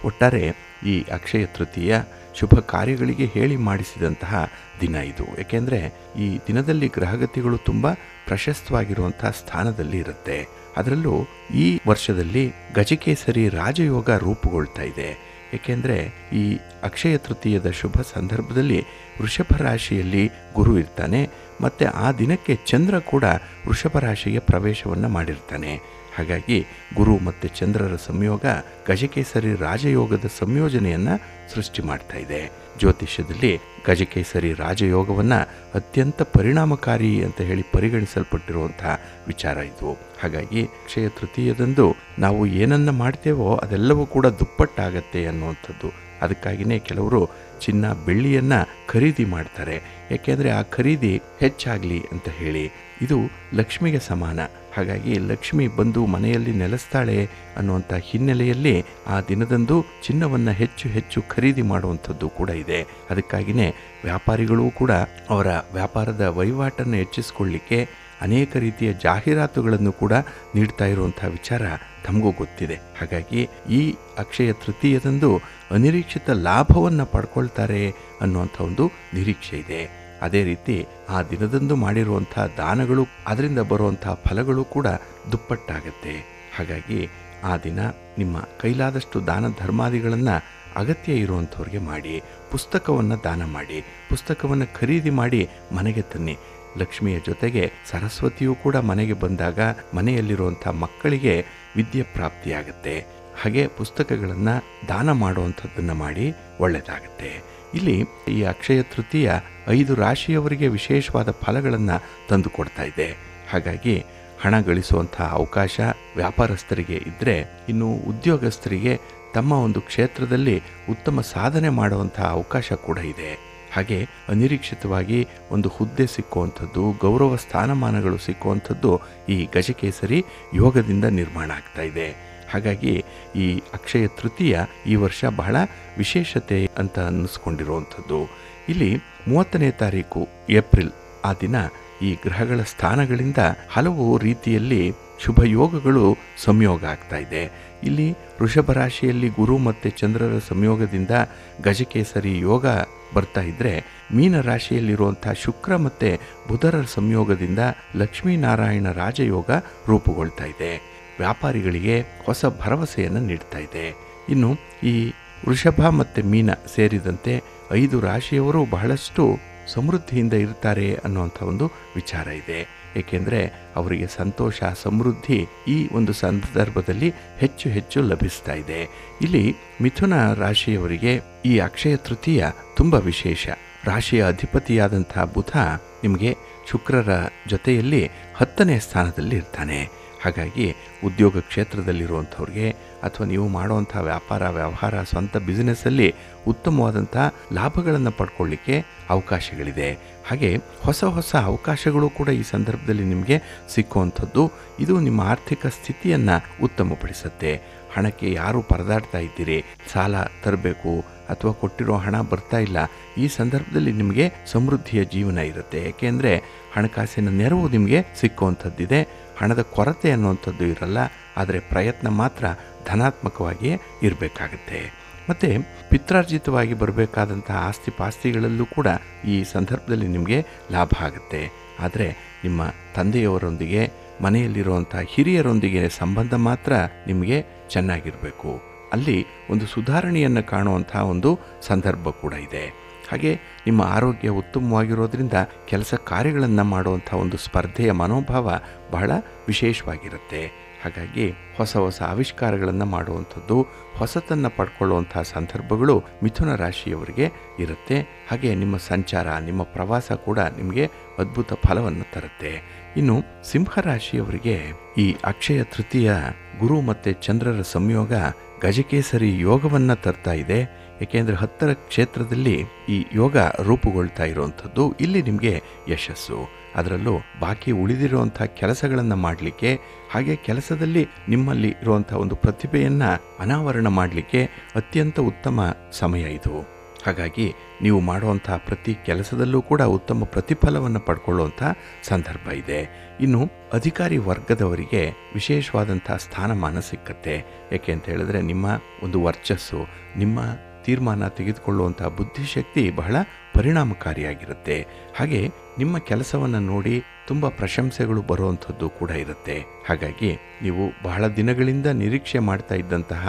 ಒಟ್ಟಾರೆ ಈ ಅಕ್ಷಯ ತೃತೀಯ ಶುಭ ಕಾರ್ಯಗಳಿಗೆ ಹೇಳಿ ಮಾಡಿಸಿದಂತಹ ದಿನ ಇದು. ಏಕೆಂದರೆ ಈ ದಿನದಲ್ಲಿ ಗ್ರಹಗತಿಗಳು ತುಂಬ ಪ್ರಶಸ್ತವಾಗಿರುವಂಥ ಸ್ಥಾನದಲ್ಲಿ ಇರುತ್ತೆ. ಅದರಲ್ಲೂ ಈ ವರ್ಷದಲ್ಲಿ ಗಜಕೇಸರಿ ರಾಜಯೋಗ ರೂಪುಗೊಳ್ತಾ ಇದೆ. ಏಕೆಂದರೆ ಈ ಅಕ್ಷಯ ತೃತೀಯದ ಶುಭ ಸಂದರ್ಭದಲ್ಲಿ ವೃಷಭ ರಾಶಿಯಲ್ಲಿ ಗುರು ಇರ್ತಾನೆ, ಮತ್ತು ಆ ದಿನಕ್ಕೆ ಚಂದ್ರ ಕೂಡ ವೃಷಭ ರಾಶಿಗೆ ಪ್ರವೇಶವನ್ನು ಮಾಡಿರ್ತಾನೆ. ಹಾಗಾಗಿ ಗುರು ಮತ್ತು ಚಂದ್ರರ ಸಂಯೋಗ ಗಜಕೇಸರಿ ರಾಜಯೋಗದ ಸಂಯೋಜನೆಯನ್ನು ಸೃಷ್ಟಿ ಮಾಡ್ತಾ ಇದೆ. ಜ್ಯೋತಿಷ್ಯದಲ್ಲಿ ಗಜಕೇಸರಿ ರಾಜಯೋಗವನ್ನು ಅತ್ಯಂತ ಪರಿಣಾಮಕಾರಿ ಅಂತ ಹೇಳಿ ಪರಿಗಣಿಸಲ್ಪಟ್ಟಿರುವಂಥ ವಿಚಾರ ಇದು. ಹಾಗಾಗಿ ಅಕ್ಷಯ ತೃತೀಯದಂದು ನಾವು ಏನನ್ನ ಮಾಡ್ತೇವೋ ಅದೆಲ್ಲವೂ ಕೂಡ ದುಪ್ಪಟ್ಟಾಗತ್ತೆ ಅನ್ನುವಂಥದ್ದು. ಅದಕ್ಕಾಗಿಯೇ ಕೆಲವರು ಚಿನ್ನ ಬೆಳ್ಳಿಯನ್ನು ಖರೀದಿ ಮಾಡ್ತಾರೆ, ಯಾಕೆಂದರೆ ಆ ಖರೀದಿ ಹೆಚ್ಚಾಗಲಿ ಅಂತ ಹೇಳಿ. ಇದು ಲಕ್ಷ್ಮಿಗೆ ಸಮಾನ. ಹಾಗಾಗಿ ಲಕ್ಷ್ಮಿ ಬಂದು ಮನೆಯಲ್ಲಿ ನೆಲೆಸ್ತಾಳೆ ಅನ್ನುವಂಥ ಹಿನ್ನೆಲೆಯಲ್ಲಿ ಆ ದಿನದಂದು ಚಿನ್ನವನ್ನು ಹೆಚ್ಚು ಹೆಚ್ಚು ಖರೀದಿ ಮಾಡುವಂಥದ್ದು ಕೂಡ ಇದೆ. ಅದಕ್ಕಾಗಿಯೇ ವ್ಯಾಪಾರಿಗಳು ಕೂಡ ಅವರ ವ್ಯಾಪಾರದ ವಹಿವಾಟನ್ನು ಹೆಚ್ಚಿಸಿಕೊಳ್ಳಲಿಕ್ಕೆ ಅನೇಕ ರೀತಿಯ ಜಾಹೀರಾತುಗಳನ್ನು ಕೂಡ ನೀಡ್ತಾ ಇರುವಂಥ ವಿಚಾರ ತಮಗೂ ಗೊತ್ತಿದೆ. ಹಾಗಾಗಿ ಈ ಅಕ್ಷಯ ತೃತೀಯದಂದು ಅನಿರೀಕ್ಷಿತ ಲಾಭವನ್ನು ಪಡ್ಕೊಳ್ತಾರೆ ಅನ್ನುವಂಥ ಒಂದು ನಿರೀಕ್ಷೆ ಇದೆ. ಅದೇ ರೀತಿ ಆ ದಿನದಂದು ಮಾಡಿರುವಂಥ ದಾನಗಳು, ಅದರಿಂದ ಬರುವಂಥ ಫಲಗಳು ಕೂಡ ದುಪ್ಪಟ್ಟಾಗತ್ತೆ. ಹಾಗಾಗಿ ಆ ದಿನ ನಿಮ್ಮ ಕೈಲಾದಷ್ಟು ದಾನ ಧರ್ಮಾದಿಗಳನ್ನು ಅಗತ್ಯ ಇರುವಂಥವ್ರಿಗೆ ಮಾಡಿ. ಪುಸ್ತಕವನ್ನು ದಾನ ಮಾಡಿ, ಪುಸ್ತಕವನ್ನು ಖರೀದಿ ಮಾಡಿ ಮನೆಗೆ ತನ್ನಿ. ಲಕ್ಷ್ಮಿಯ ಜೊತೆಗೆ ಸರಸ್ವತಿಯೂ ಕೂಡ ಮನೆಗೆ ಬಂದಾಗ ಮನೆಯಲ್ಲಿರುವಂಥ ಮಕ್ಕಳಿಗೆ ವಿದ್ಯೆ ಪ್ರಾಪ್ತಿಯಾಗತ್ತೆ. ಹಾಗೆ ಪುಸ್ತಕಗಳನ್ನು ದಾನ ಮಾಡುವಂಥದ್ದನ್ನು ಮಾಡಿ ಒಳ್ಳೆಯದಾಗತ್ತೆ. ಇಲ್ಲಿ ಈ ಅಕ್ಷಯ ತೃತೀಯ 5 ರಾಶಿಯವರಿಗೆ ವಿಶೇಷವಾದ ಫಲಗಳನ್ನು ತಂದುಕೊಡ್ತಾ ಇದೆ. ಹಾಗಾಗಿ ಹಣ ಗಳಿಸುವಂಥ ಅವಕಾಶ ವ್ಯಾಪಾರಸ್ಥರಿಗೆ ಇದ್ದರೆ, ಇನ್ನು ಉದ್ಯೋಗಸ್ಥರಿಗೆ ತಮ್ಮ ಒಂದು ಕ್ಷೇತ್ರದಲ್ಲಿ ಉತ್ತಮ ಸಾಧನೆ ಮಾಡುವಂಥ ಅವಕಾಶ ಕೂಡ ಇದೆ. ಹಾಗೆ ಅನಿರೀಕ್ಷಿತವಾಗಿ ಒಂದು ಹುದ್ದೆ ಸಿಕ್ಕುವಂಥದ್ದು, ಗೌರವ ಸ್ಥಾನಮಾನಗಳು ಸಿಕ್ಕುವಂಥದ್ದು ಈ ಗಜಕೇಸರಿ ಯೋಗದಿಂದ ನಿರ್ಮಾಣ ಆಗ್ತಾ ಇದೆ. ಹಾಗಾಗಿ ಈ ಅಕ್ಷಯ ತೃತೀಯ ಈ ವರ್ಷ ಬಹಳ ವಿಶೇಷತೆ ಅಂತ ಅನ್ನಿಸ್ಕೊಂಡಿರುವಂಥದ್ದು. ಇಲ್ಲಿ 30ನೇ ತಾರೀಕು ಏಪ್ರಿಲ್ ಆ ದಿನ ಈ ಗ್ರಹಗಳ ಸ್ಥಾನಗಳಿಂದ ಹಲವು ರೀತಿಯಲ್ಲಿ ಶುಭ ಯೋಗಗಳು ಸಂಯೋಗ ಆಗ್ತಾ ಇದೆ. ಇಲ್ಲಿ ವೃಷಭ ರಾಶಿಯಲ್ಲಿ ಗುರು ಮತ್ತು ಚಂದ್ರರ ಸಂಯೋಗದಿಂದ ಗಜಕೇಸರಿ ಯೋಗ ಬರ್ತಾ ಇದ್ರೆ, ಮೀನ ರಾಶಿಯಲ್ಲಿರುವಂಥ ಶುಕ್ರ ಮತ್ತು ಬುಧರ ಸಂಯೋಗದಿಂದ ಲಕ್ಷ್ಮೀನಾರಾಯಣ ರಾಜಯೋಗ ರೂಪುಗೊಳ್ತಾ ಇದೆ. ವ್ಯಾಪಾರಿಗಳಿಗೆ ಹೊಸ ಭರವಸೆಯನ್ನು ನೀಡ್ತಾ ಇದೆ. ಇನ್ನು ಈ ವೃಷಭ ಮತ್ತು ಮೀನ ಸೇರಿದಂತೆ 5 ರಾಶಿಯವರು ಬಹಳಷ್ಟು ಸಮೃದ್ಧಿಯಿಂದ ಇರ್ತಾರೆ ಅನ್ನುವಂಥ ಒಂದು ವಿಚಾರ ಇದೆ. ಏಕೆಂದರೆ ಅವರಿಗೆ ಸಂತೋಷ, ಸಮೃದ್ಧಿ ಈ ಒಂದು ಸಂದರ್ಭದಲ್ಲಿ ಹೆಚ್ಚು ಹೆಚ್ಚು ಲಭಿಸ್ತಾ ಇದೆ. ಇಲ್ಲಿ ಮಿಥುನ ರಾಶಿಯವರಿಗೆ ಈ ಅಕ್ಷಯ ತೃತೀಯ ತುಂಬ ವಿಶೇಷ. ರಾಶಿಯ ಅಧಿಪತಿಯಾದಂಥ ಬುಧ ನಿಮಗೆ ಶುಕ್ರರ ಜೊತೆಯಲ್ಲಿ 10ನೇ ಸ್ಥಾನದಲ್ಲಿ ಇರ್ತಾನೆ. ಹಾಗಾಗಿ ಉದ್ಯೋಗ ಕ್ಷೇತ್ರದಲ್ಲಿರುವಂಥವ್ರಿಗೆ ಅಥವಾ ನೀವು ಮಾಡುವಂಥ ವ್ಯಾಪಾರ ವ್ಯವಹಾರ ಸ್ವಂತ ಬಿಸ್ನೆಸ್ಸಲ್ಲಿ ಉತ್ತಮವಾದಂಥ ಲಾಭಗಳನ್ನು ಪಡ್ಕೊಳ್ಳಿಕ್ಕೆ ಅವಕಾಶಗಳಿದೆ. ಹಾಗೆ ಹೊಸ ಹೊಸ ಅವಕಾಶಗಳು ಕೂಡ ಈ ಸಂದರ್ಭದಲ್ಲಿ ನಿಮಗೆ ಸಿಕ್ಕುವಂಥದ್ದು. ಇದು ನಿಮ್ಮ ಆರ್ಥಿಕ ಸ್ಥಿತಿಯನ್ನು ಉತ್ತಮಪಡಿಸುತ್ತೆ. ಹಣಕ್ಕೆ ಯಾರು ಪರದಾಡ್ತಾ ಇದ್ದೀರಿ, ಸಾಲ ತರಬೇಕು ಅಥವಾ ಕೊಟ್ಟಿರೋ ಹಣ ಬರ್ತಾ ಇಲ್ಲ, ಈ ಸಂದರ್ಭದಲ್ಲಿ ನಿಮಗೆ ಸಮೃದ್ಧಿಯ ಜೀವನ ಇರುತ್ತೆ. ಏಕೆಂದರೆ ಹಣಕಾಸಿನ ನೆರವು ನಿಮಗೆ ಸಿಕ್ಕುವಂಥದ್ದಿದೆ. ಹಣದ ಕೊರತೆ ಅನ್ನುವಂಥದ್ದು ಇರಲ್ಲ, ಆದರೆ ಪ್ರಯತ್ನ ಮಾತ್ರ ಧನಾತ್ಮಕವಾಗಿಯೇ ಇರಬೇಕಾಗತ್ತೆ. ಮತ್ತು ಪಿತ್ರಾರ್ಜಿತವಾಗಿ ಬರಬೇಕಾದಂಥ ಆಸ್ತಿ ಪಾಸ್ತಿಗಳಲ್ಲೂ ಕೂಡ ಈ ಸಂದರ್ಭದಲ್ಲಿ ನಿಮಗೆ ಲಾಭ ಆಗುತ್ತೆ. ಆದರೆ ನಿಮ್ಮ ತಂದೆಯವರೊಂದಿಗೆ ಮನೆಯಲ್ಲಿರುವಂಥ ಹಿರಿಯರೊಂದಿಗೆ ಸಂಬಂಧ ಮಾತ್ರ ನಿಮಗೆ ಚೆನ್ನಾಗಿರಬೇಕು. ಅಲ್ಲಿ ಒಂದು ಸುಧಾರಣೆಯನ್ನು ಕಾಣುವಂಥ ಒಂದು ಸಂದರ್ಭ ಕೂಡ ಇದೆ. ಹಾಗೆ ನಿಮ್ಮ ಆರೋಗ್ಯ ಉತ್ತಮವಾಗಿರೋದ್ರಿಂದ ಕೆಲಸ ಕಾರ್ಯಗಳನ್ನು ಮಾಡುವಂಥ ಒಂದು ಸ್ಪರ್ಧೆಯ ಮನೋಭಾವ ಬಹಳ ವಿಶೇಷವಾಗಿರುತ್ತೆ. ಹಾಗಾಗಿ ಹೊಸ ಹೊಸ ಆವಿಷ್ಕಾರಗಳನ್ನು ಮಾಡುವಂಥದ್ದು, ಹೊಸತನ್ನು ಪಡ್ಕೊಳ್ಳುವಂಥ ಸಂದರ್ಭಗಳು ಮಿಥುನ ರಾಶಿಯವರಿಗೆ ಇರುತ್ತೆ. ಹಾಗೆ ನಿಮ್ಮ ಸಂಚಾರ, ನಿಮ್ಮ ಪ್ರವಾಸ ಕೂಡ ನಿಮಗೆ ಅದ್ಭುತ ಫಲವನ್ನು ತರುತ್ತೆ. ಇನ್ನು ಸಿಂಹರಾಶಿಯವರಿಗೆ ಈ ಅಕ್ಷಯ ತೃತೀಯ ಗುರು ಮತ್ತು ಚಂದ್ರರ ಸಂಯೋಗ ಗಜಕೇಸರಿ ಯೋಗವನ್ನು ತರ್ತಾ ಇದೆ. ಏಕೆಂದರೆ 10ರ ಕ್ಷೇತ್ರದಲ್ಲಿ ಈ ಯೋಗ ರೂಪುಗೊಳ್ತಾ ಇರುವಂಥದ್ದು. ಇಲ್ಲಿ ನಿಮಗೆ ಯಶಸ್ಸು, ಅದರಲ್ಲೂ ಬಾಕಿ ಉಳಿದಿರುವಂಥ ಕೆಲಸಗಳನ್ನು ಮಾಡಲಿಕ್ಕೆ, ಹಾಗೆ ಕೆಲಸದಲ್ಲಿ ನಿಮ್ಮಲ್ಲಿ ಇರುವಂಥ ಒಂದು ಪ್ರತಿಭೆಯನ್ನು ಅನಾವರಣ ಮಾಡಲಿಕ್ಕೆ ಅತ್ಯಂತ ಉತ್ತಮ ಸಮಯ ಇದು. ಹಾಗಾಗಿ ನೀವು ಮಾಡುವಂಥ ಪ್ರತಿ ಕೆಲಸದಲ್ಲೂ ಕೂಡ ಉತ್ತಮ ಪ್ರತಿಫಲವನ್ನು ಪಡ್ಕೊಳ್ಳುವಂಥ ಸಂದರ್ಭ ಇದೆ. ಇನ್ನು ಅಧಿಕಾರಿ ವರ್ಗದವರಿಗೆ ವಿಶೇಷವಾದಂಥ ಸ್ಥಾನಮಾನ ಸಿಕ್ಕತ್ತೆ. ಏಕೆ ಅಂತ ಹೇಳಿದ್ರೆ ನಿಮ್ಮ ಒಂದು ವರ್ಚಸ್ಸು, ನಿಮ್ಮ ತೀರ್ಮಾನ ತೆಗೆದುಕೊಳ್ಳುವಂಥ ಬುದ್ಧಿಶಕ್ತಿ ಬಹಳ ಪರಿಣಾಮಕಾರಿಯಾಗಿರುತ್ತೆ. ಹಾಗೆ ನಿಮ್ಮ ಕೆಲಸವನ್ನು ನೋಡಿ ತುಂಬ ಪ್ರಶಂಸೆಗಳು ಬರುವಂಥದ್ದು ಕೂಡ ಇರುತ್ತೆ. ಹಾಗಾಗಿ ನೀವು ಬಹಳ ದಿನಗಳಿಂದ ನಿರೀಕ್ಷೆ ಮಾಡ್ತಾ ಇದ್ದಂತಹ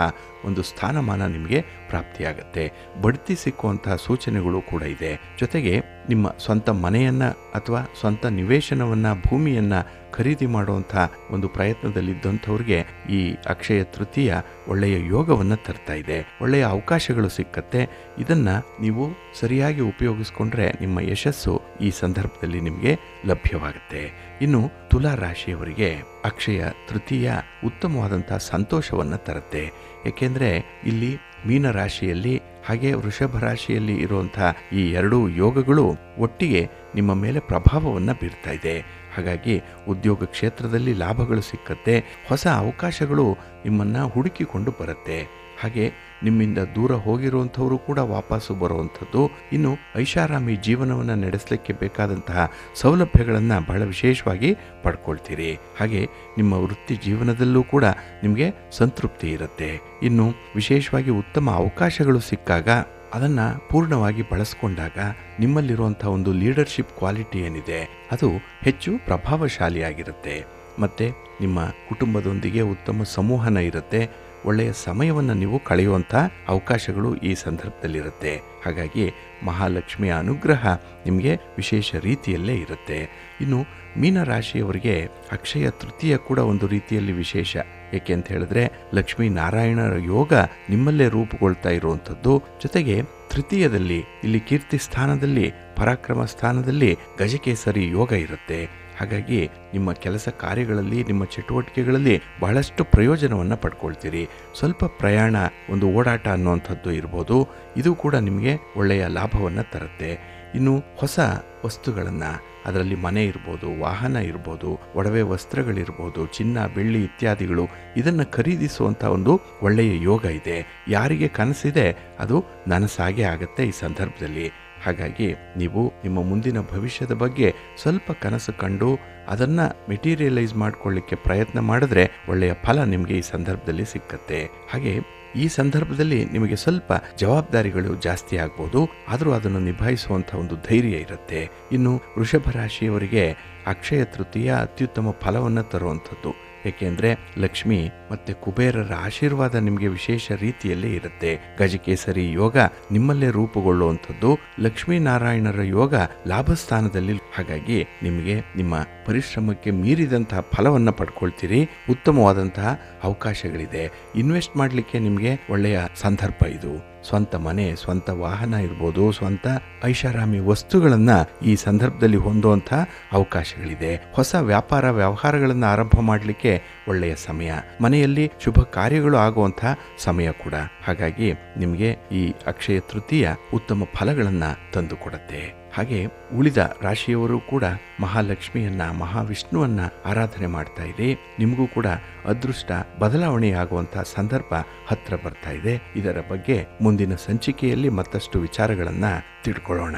ಒಂದು ಸ್ಥಾನಮಾನ ನಿಮಗೆ ಪ್ರಾಪ್ತಿಯಾಗತ್ತೆ. ಬಡ್ತಿ ಸಿಕ್ಕುವಂತಹ ಸೂಚನೆಗಳು ಕೂಡ ಇದೆ. ಜೊತೆಗೆ ನಿಮ್ಮ ಸ್ವಂತ ಮನೆಯನ್ನು ಅಥವಾ ಸ್ವಂತ ನಿವೇಶನವನ್ನು, ಭೂಮಿಯನ್ನು ಖರೀದಿ ಮಾಡುವಂಥ ಒಂದು ಪ್ರಯತ್ನದಲ್ಲಿದ್ದಂಥವ್ರಿಗೆ ಈ ಅಕ್ಷಯ ತೃತೀಯ ಒಳ್ಳೆಯ ಯೋಗವನ್ನು ತರ್ತಾ ಇದೆ. ಒಳ್ಳೆಯ ಅವಕಾಶಗಳು ಸಿಕ್ಕತ್ತೆ. ಇದನ್ನು ನೀವು ಸರಿಯಾಗಿ ಉಪಯೋಗಿಸ್ಕೊಂಡ್ರೆ ನಿಮ್ಮ ಯಶಸ್ಸು ಈ ಸಂದರ್ಭದಲ್ಲಿ ನಿಮಗೆ ಲಭ್ಯವಾಗುತ್ತೆ. ಇನ್ನು ತುಲಾ ರಾಶಿಯವರಿಗೆ ಅಕ್ಷಯ ತೃತೀಯ ಉತ್ತಮವಾದಂಥ ಸಂತೋಷವನ್ನು ತರುತ್ತೆ. ಏಕೆಂದರೆ ಇಲ್ಲಿ ಮೀನ ರಾಶಿಯಲ್ಲಿ ಹಾಗೆ ವೃಷಭ ರಾಶಿಯಲ್ಲಿ ಇರುವಂಥ ಈ ಎರಡೂ ಯೋಗಗಳು ಒಟ್ಟಿಗೆ ನಿಮ್ಮ ಮೇಲೆ ಪ್ರಭಾವವನ್ನು ಬೀರ್ತಾ ಇದೆ. ಹಾಗಾಗಿ ಉದ್ಯೋಗ ಕ್ಷೇತ್ರದಲ್ಲಿ ಲಾಭಗಳು ಸಿಕ್ಕತ್ತೆ. ಹೊಸ ಅವಕಾಶಗಳು ನಿಮ್ಮನ್ನು ಹುಡುಕಿಕೊಂಡು ಬರುತ್ತೆ. ಹಾಗೆ ನಿಮ್ಮಿಂದ ದೂರ ಹೋಗಿರುವಂಥವರು ಕೂಡ ವಾಪಸ್ಸು ಬರುವಂಥದ್ದು. ಇನ್ನು ಐಷಾರಾಮಿ ಜೀವನವನ್ನು ನಡೆಸಲಿಕ್ಕೆ ಬೇಕಾದಂತಹ ಸೌಲಭ್ಯಗಳನ್ನು ಬಹಳ ವಿಶೇಷವಾಗಿ ಪಡ್ಕೊಳ್ತೀರಿ. ಹಾಗೆ ನಿಮ್ಮ ವೃತ್ತಿ ಜೀವನದಲ್ಲೂ ಕೂಡ ನಿಮಗೆ ಸಂತೃಪ್ತಿ ಇರುತ್ತೆ. ಇನ್ನು ವಿಶೇಷವಾಗಿ ಉತ್ತಮ ಅವಕಾಶಗಳು ಸಿಕ್ಕಾಗ ಅದನ್ನು ಪೂರ್ಣವಾಗಿ ಬಳಸ್ಕೊಂಡಾಗ ನಿಮ್ಮಲ್ಲಿರುವಂಥ ಒಂದು ಲೀಡರ್ಶಿಪ್ ಕ್ವಾಲಿಟಿ ಏನಿದೆ ಅದು ಹೆಚ್ಚು ಪ್ರಭಾವಶಾಲಿಯಾಗಿರುತ್ತೆ. ಮತ್ತು ನಿಮ್ಮ ಕುಟುಂಬದೊಂದಿಗೆ ಉತ್ತಮ ಸಂವಹನ ಇರುತ್ತೆ. ಒಳ್ಳೆಯ ಸಮಯವನ್ನು ನೀವು ಕಳೆಯುವಂಥ ಅವಕಾಶಗಳು ಈ ಸಂದರ್ಭದಲ್ಲಿರುತ್ತೆ. ಹಾಗಾಗಿ ಮಹಾಲಕ್ಷ್ಮಿಯ ಅನುಗ್ರಹ ನಿಮಗೆ ವಿಶೇಷ ರೀತಿಯಲ್ಲೇ ಇರುತ್ತೆ. ಇನ್ನು ಮೀನರಾಶಿಯವರಿಗೆ ಅಕ್ಷಯ ತೃತೀಯ ಕೂಡ ಒಂದು ರೀತಿಯಲ್ಲಿ ವಿಶೇಷ. ಏಕೆ ಅಂತ ಹೇಳಿದ್ರೆ ಲಕ್ಷ್ಮೀ ನಾರಾಯಣರ ಯೋಗ ನಿಮ್ಮಲ್ಲೇ ರೂಪುಗೊಳ್ತಾ ಇರುವಂಥದ್ದು. ಜೊತೆಗೆ ತೃತೀಯದಲ್ಲಿ ಇಲ್ಲಿ ಕೀರ್ತಿ ಸ್ಥಾನದಲ್ಲಿ, ಪರಾಕ್ರಮ ಸ್ಥಾನದಲ್ಲಿ ಗಜಕೇಸರಿ ಯೋಗ ಇರುತ್ತೆ. ಹಾಗಾಗಿ ನಿಮ್ಮ ಕೆಲಸ ಕಾರ್ಯಗಳಲ್ಲಿ, ನಿಮ್ಮ ಚಟುವಟಿಕೆಗಳಲ್ಲಿ ಬಹಳಷ್ಟು ಪ್ರಯೋಜನವನ್ನು ಪಡ್ಕೊಳ್ತೀರಿ. ಸ್ವಲ್ಪ ಪ್ರಯಾಣ, ಒಂದು ಓಡಾಟ ಅನ್ನುವಂಥದ್ದು ಇರ್ಬೋದು. ಇದು ಕೂಡ ನಿಮಗೆ ಒಳ್ಳೆಯ ಲಾಭವನ್ನು ತರುತ್ತೆ. ಇನ್ನು ಹೊಸ ವಸ್ತುಗಳನ್ನು, ಅದರಲ್ಲಿ ಮನೆ ಇರ್ಬೋದು, ವಾಹನ ಇರ್ಬೋದು, ಒಡವೆ ವಸ್ತ್ರಗಳಿರ್ಬೋದು, ಚಿನ್ನ ಬೆಳ್ಳಿ ಇತ್ಯಾದಿಗಳು, ಇದನ್ನು ಖರೀದಿಸುವಂಥ ಒಂದು ಒಳ್ಳೆಯ ಯೋಗ ಇದೆ. ಯಾರಿಗೆ ಕನಸಿದೆ ಅದು ನನಸಾಗೆ ಆಗುತ್ತೆ ಈ ಸಂದರ್ಭದಲ್ಲಿ. ಹಾಗಾಗಿ ನೀವು ನಿಮ್ಮ ಮುಂದಿನ ಭವಿಷ್ಯದ ಬಗ್ಗೆ ಸ್ವಲ್ಪ ಕನಸು ಕಂಡು ಅದನ್ನು ಮೆಟೀರಿಯಲೈಸ್ ಮಾಡಿಕೊಳ್ಳಿಕ್ಕೆ ಪ್ರಯತ್ನ ಮಾಡಿದ್ರೆ ಒಳ್ಳೆಯ ಫಲ ನಿಮಗೆ ಈ ಸಂದರ್ಭದಲ್ಲಿ ಸಿಕ್ಕತ್ತೆ. ಹಾಗೆ ಈ ಸಂದರ್ಭದಲ್ಲಿ ನಿಮಗೆ ಸ್ವಲ್ಪ ಜವಾಬ್ದಾರಿಗಳು ಜಾಸ್ತಿ ಆಗ್ಬೋದು, ಆದರೂ ಅದನ್ನು ನಿಭಾಯಿಸುವಂಥ ಒಂದು ಧೈರ್ಯ ಇರುತ್ತೆ. ಇನ್ನು ವೃಷಭ ರಾಶಿಯವರಿಗೆ ಅಕ್ಷಯ ತೃತೀಯ ಅತ್ಯುತ್ತಮ ಫಲವನ್ನು ತರುವಂಥದ್ದು. ಏಕೆಂದರೆ ಲಕ್ಷ್ಮಿ ಮತ್ತು ಕುಬೇರರ ಆಶೀರ್ವಾದ ನಿಮಗೆ ವಿಶೇಷ ರೀತಿಯಲ್ಲೇ ಇರುತ್ತೆ. ಗಜಕೇಸರಿ ಯೋಗ ನಿಮ್ಮಲ್ಲೇ ರೂಪುಗೊಳ್ಳುವಂಥದ್ದು. ಲಕ್ಷ್ಮೀನಾರಾಯಣರ ಯೋಗ ಲಾಭಸ್ಥಾನದಲ್ಲಿ. ಹಾಗಾಗಿ ನಿಮಗೆ ನಿಮ್ಮ ಪರಿಶ್ರಮಕ್ಕೆ ಮೀರಿದಂತಹ ಫಲವನ್ನು ಪಡ್ಕೊಳ್ತೀರಿ. ಉತ್ತಮವಾದಂತಹ ಅವಕಾಶಗಳಿದೆ. ಇನ್ವೆಸ್ಟ್ ಮಾಡಲಿಕ್ಕೆ ನಿಮಗೆ ಒಳ್ಳೆಯ ಸಂದರ್ಭ ಇದು. ಸ್ವಂತ ಮನೆ, ಸ್ವಂತ ವಾಹನ ಇರ್ಬೋದು, ಸ್ವಂತ ಐಷಾರಾಮಿ ವಸ್ತುಗಳನ್ನು ಈ ಸಂದರ್ಭದಲ್ಲಿ ಹೊಂದುವಂಥ ಅವಕಾಶಗಳಿದೆ. ಹೊಸ ವ್ಯಾಪಾರ ವ್ಯವಹಾರಗಳನ್ನು ಆರಂಭ ಮಾಡಲಿಕ್ಕೆ ಒಳ್ಳೆಯ ಸಮಯ. ಮನೆಯಲ್ಲಿ ಶುಭ ಕಾರ್ಯಗಳು ಆಗುವಂಥ ಸಮಯ ಕೂಡ. ಹಾಗಾಗಿ ನಿಮಗೆ ಈ ಅಕ್ಷಯ ತೃತೀಯ ಉತ್ತಮ ಫಲಗಳನ್ನು ತಂದು ಕೊಡುತ್ತೆ. ಹಾಗೆ ಉಳಿದ ರಾಶಿಯವರು ಕೂಡ ಮಹಾಲಕ್ಷ್ಮಿಯನ್ನ, ಮಹಾವಿಷ್ಣುವನ್ನ ಆರಾಧನೆ ಮಾಡ್ತಾ ಇದೆ. ನಿಮಗೂ ಕೂಡ ಅದೃಷ್ಟ ಬದಲಾವಣೆಯಾಗುವಂತಹ ಸಂದರ್ಭ ಹತ್ರ ಬರ್ತಾ ಇದೆ. ಇದರ ಬಗ್ಗೆ ಮುಂದಿನ ಸಂಚಿಕೆಯಲ್ಲಿ ಮತ್ತಷ್ಟು ವಿಚಾರಗಳನ್ನು ತಿಳ್ಕೊಳ್ಳೋಣ.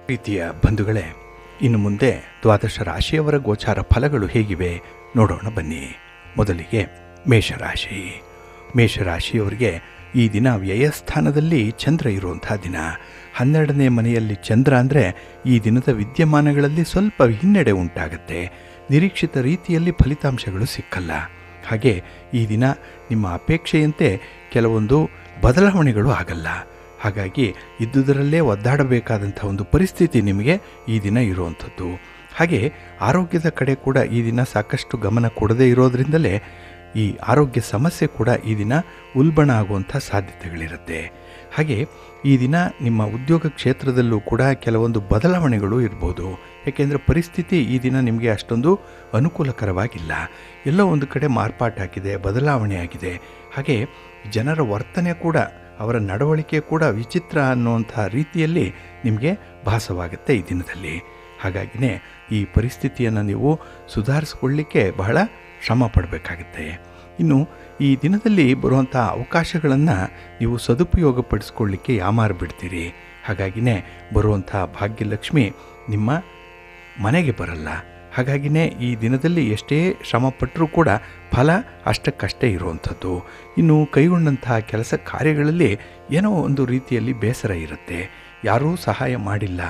ಪ್ರೀತಿಯ ಬಂಧುಗಳೇ, ಇನ್ನು ಮುಂದೆ ದ್ವಾದಶ ರಾಶಿಯವರ ಗೋಚಾರ ಫಲಗಳು ಹೇಗಿವೆ ನೋಡೋಣ ಬನ್ನಿ. ಮೊದಲಿಗೆ ಮೇಷರಾಶಿ. ಮೇಷರಾಶಿಯವರಿಗೆ ಈ ದಿನ ವ್ಯಯಸ್ಥಾನದಲ್ಲಿ ಚಂದ್ರ ಇರುವಂಥ ದಿನ. 12ನೇ ಮನೆಯಲ್ಲಿ ಚಂದ್ರ ಅಂದರೆ ಈ ದಿನದ ವಿದ್ಯಮಾನಗಳಲ್ಲಿ ಸ್ವಲ್ಪ ಹಿನ್ನಡೆ ಉಂಟಾಗುತ್ತೆ. ನಿರೀಕ್ಷಿತ ರೀತಿಯಲ್ಲಿ ಫಲಿತಾಂಶಗಳು ಸಿಕ್ಕಲ್ಲ. ಹಾಗೆ ಈ ದಿನ ನಿಮ್ಮ ಅಪೇಕ್ಷೆಯಂತೆ ಕೆಲವೊಂದು ಬದಲಾವಣೆಗಳು ಆಗಲ್ಲ. ಹಾಗಾಗಿ ಇದ್ದುದರಲ್ಲೇ ಒದ್ದಾಡಬೇಕಾದಂಥ ಒಂದು ಪರಿಸ್ಥಿತಿ ನಿಮಗೆ ಈ ದಿನ ಇರುವಂಥದ್ದು. ಹಾಗೆ ಆರೋಗ್ಯದ ಕಡೆ ಕೂಡ ಈ ದಿನ ಸಾಕಷ್ಟು ಗಮನ ಕೊಡದೇ ಇರೋದ್ರಿಂದಲೇ ಈ ಆರೋಗ್ಯ ಸಮಸ್ಯೆ ಕೂಡ ಈ ದಿನ ಉಲ್ಬಣ ಆಗುವಂಥ ಸಾಧ್ಯತೆಗಳಿರುತ್ತೆ. ಹಾಗೆ ಈ ದಿನ ನಿಮ್ಮ ಉದ್ಯೋಗ ಕ್ಷೇತ್ರದಲ್ಲೂ ಕೂಡ ಕೆಲವೊಂದು ಬದಲಾವಣೆಗಳು ಇರ್ಬೋದು. ಏಕೆಂದರೆ ಪರಿಸ್ಥಿತಿ ಈ ದಿನ ನಿಮಗೆ ಅಷ್ಟೊಂದು ಅನುಕೂಲಕರವಾಗಿಲ್ಲ. ಎಲ್ಲೋ ಒಂದು ಕಡೆ ಮಾರ್ಪಾಟಾಗಿದೆ, ಬದಲಾವಣೆ ಆಗಿದೆ. ಹಾಗೆ ಜನರ ವರ್ತನೆ ಕೂಡ, ಅವರ ನಡವಳಿಕೆ ಕೂಡ ವಿಚಿತ್ರ ಅನ್ನುವಂಥ ರೀತಿಯಲ್ಲಿ ನಿಮಗೆ ಭಾಸವಾಗುತ್ತೆ ಈ ದಿನದಲ್ಲಿ. ಹಾಗಾಗಿನೇ ಈ ಪರಿಸ್ಥಿತಿಯನ್ನು ನೀವು ಸುಧಾರಿಸ್ಕೊಳ್ಳಿಕ್ಕೆ ಬಹಳ ಶ್ರಮ ಪಡಬೇಕಾಗುತ್ತೆ. ಇನ್ನು ಈ ದಿನದಲ್ಲಿ ಬರುವಂಥ ಅವಕಾಶಗಳನ್ನು ನೀವು ಸದುಪಯೋಗಪಡಿಸ್ಕೊಳ್ಳಿಕ್ಕೆ ಯಾಮಾರು ಬಿಡ್ತೀರಿ. ಹಾಗಾಗಿನೇ ಬರುವಂಥ ಭಾಗ್ಯಲಕ್ಷ್ಮಿ ನಿಮ್ಮ ಮನೆಗೆ ಬರಲ್ಲ. ಹಾಗಾಗಿನೇ ಈ ದಿನದಲ್ಲಿ ಎಷ್ಟೇ ಶ್ರಮಪಟ್ಟರೂ ಕೂಡ ಫಲ ಅಷ್ಟಕ್ಕಷ್ಟೇ ಇರುವಂಥದ್ದು. ಇನ್ನು ಕೈಗೊಂಡಂಥ ಕೆಲಸ ಕಾರ್ಯಗಳಲ್ಲಿ ಏನೋ ಒಂದು ರೀತಿಯಲ್ಲಿ ಬೇಸರ ಇರುತ್ತೆ. ಯಾರೂ ಸಹಾಯ ಮಾಡಿಲ್ಲ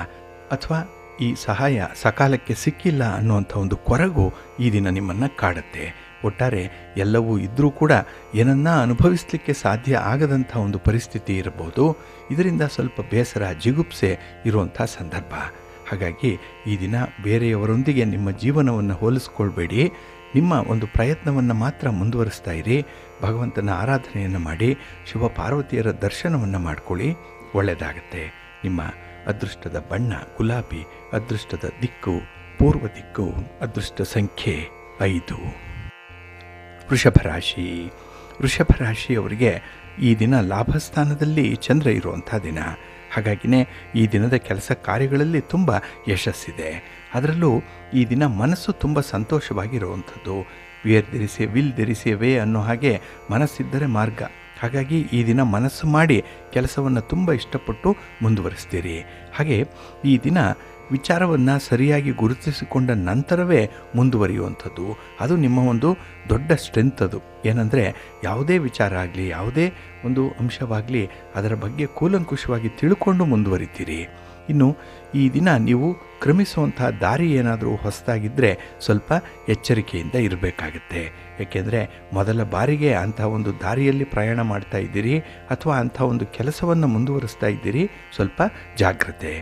ಅಥವಾ ಈ ಸಹಾಯ ಸಕಾಲಕ್ಕೆ ಸಿಕ್ಕಿಲ್ಲ ಅನ್ನುವಂಥ ಒಂದು ಕೊರಗು ಈ ದಿನ ನಿಮ್ಮನ್ನು ಕಾಡುತ್ತೆ. ಒಟ್ಟಾರೆ ಎಲ್ಲವೂ ಇದ್ದರೂ ಕೂಡ ಏನನ್ನ ಅನುಭವಿಸಲಿಕ್ಕೆ ಸಾಧ್ಯ ಆಗದಂಥ ಒಂದು ಪರಿಸ್ಥಿತಿ ಇರಬಹುದು. ಇದರಿಂದ ಸ್ವಲ್ಪ ಬೇಸರ, ಜಿಗುಪ್ಸೆ ಇರುವಂಥ ಸಂದರ್ಭ. ಹಾಗಾಗಿ ಈ ದಿನ ಬೇರೆಯವರೊಂದಿಗೆ ನಿಮ್ಮ ಜೀವನವನ್ನು ಹೋಲಿಸ್ಕೊಳ್ಬೇಡಿ. ನಿಮ್ಮ ಒಂದು ಪ್ರಯತ್ನವನ್ನು ಮಾತ್ರ ಮುಂದುವರಿಸ್ತಾ ಇರಿ. ಭಗವಂತನ ಆರಾಧನೆಯನ್ನು ಮಾಡಿ, ಶಿವ ಪಾರ್ವತಿಯರ ದರ್ಶನವನ್ನು ಮಾಡ್ಕೊಳ್ಳಿ, ಒಳ್ಳೆಯದಾಗತ್ತೆ. ನಿಮ್ಮ ಅದೃಷ್ಟದ ಬಣ್ಣ ಗುಲಾಬಿ, ಅದೃಷ್ಟದ ದಿಕ್ಕು ಪೂರ್ವ ದಿಕ್ಕು, ಅದೃಷ್ಟ ಸಂಖ್ಯೆ 5. ವೃಷಭ ರಾಶಿ. ವೃಷಭ ರಾಶಿಯವರಿಗೆ ಈ ದಿನ ಲಾಭಸ್ಥಾನದಲ್ಲಿ ಚಂದ್ರ ಇರುವಂಥ ದಿನ. ಹಾಗಾಗಿನೇ ಈ ದಿನದ ಕೆಲಸ ಕಾರ್ಯಗಳಲ್ಲಿ ತುಂಬ ಯಶಸ್ಸಿದೆ. ಅದರಲ್ಲೂ ಈ ದಿನ ಮನಸ್ಸು ತುಂಬ ಸಂತೋಷವಾಗಿರುವಂಥದ್ದು. ಧರಿಸಿ ವಿಲ್ ಧರಿಸಿ ವೇ ಅನ್ನೋ ಹಾಗೆ ಮನಸ್ಸಿದ್ದರೆ ಮಾರ್ಗ. ಹಾಗಾಗಿ ಈ ದಿನ ಮನಸ್ಸು ಮಾಡಿ ಕೆಲಸವನ್ನು ತುಂಬ ಇಷ್ಟಪಟ್ಟು ಮುಂದುವರಿಸ್ತೀರಿ. ಹಾಗೆ ಈ ದಿನ ವಿಚಾರವನ್ನು ಸರಿಯಾಗಿ ಗುರುತಿಸಿಕೊಂಡ ನಂತರವೇ ಮುಂದುವರಿಯುವಂಥದ್ದು, ಅದು ನಿಮ್ಮ ಒಂದು ದೊಡ್ಡ ಸ್ಟ್ರೆಂತ್. ಅದು ಏನಂದರೆ ಯಾವುದೇ ವಿಚಾರ ಆಗಲಿ, ಯಾವುದೇ ಒಂದು ಅಂಶವಾಗಲಿ ಅದರ ಬಗ್ಗೆ ಕೂಲಂಕುಷವಾಗಿ ತಿಳ್ಕೊಂಡು ಮುಂದುವರಿತೀರಿ. ಇನ್ನು ಈ ದಿನ ನೀವು ಕ್ರಮಿಸುವಂತಹ ದಾರಿ ಏನಾದರೂ ಹೊಸದಾಗಿದ್ದರೆ ಸ್ವಲ್ಪ ಎಚ್ಚರಿಕೆಯಿಂದ ಇರಬೇಕಾಗತ್ತೆ. ಏಕೆಂದರೆ ಮೊದಲ ಬಾರಿಗೆ ಅಂಥ ಒಂದು ದಾರಿಯಲ್ಲಿ ಪ್ರಯಾಣ ಮಾಡ್ತಾ ಇದ್ದೀರಿ ಅಥವಾ ಅಂಥ ಒಂದು ಕೆಲಸವನ್ನು ಮುಂದುವರಿಸ್ತಾ ಇದ್ದೀರಿ, ಸ್ವಲ್ಪ ಜಾಗ್ರತೆ.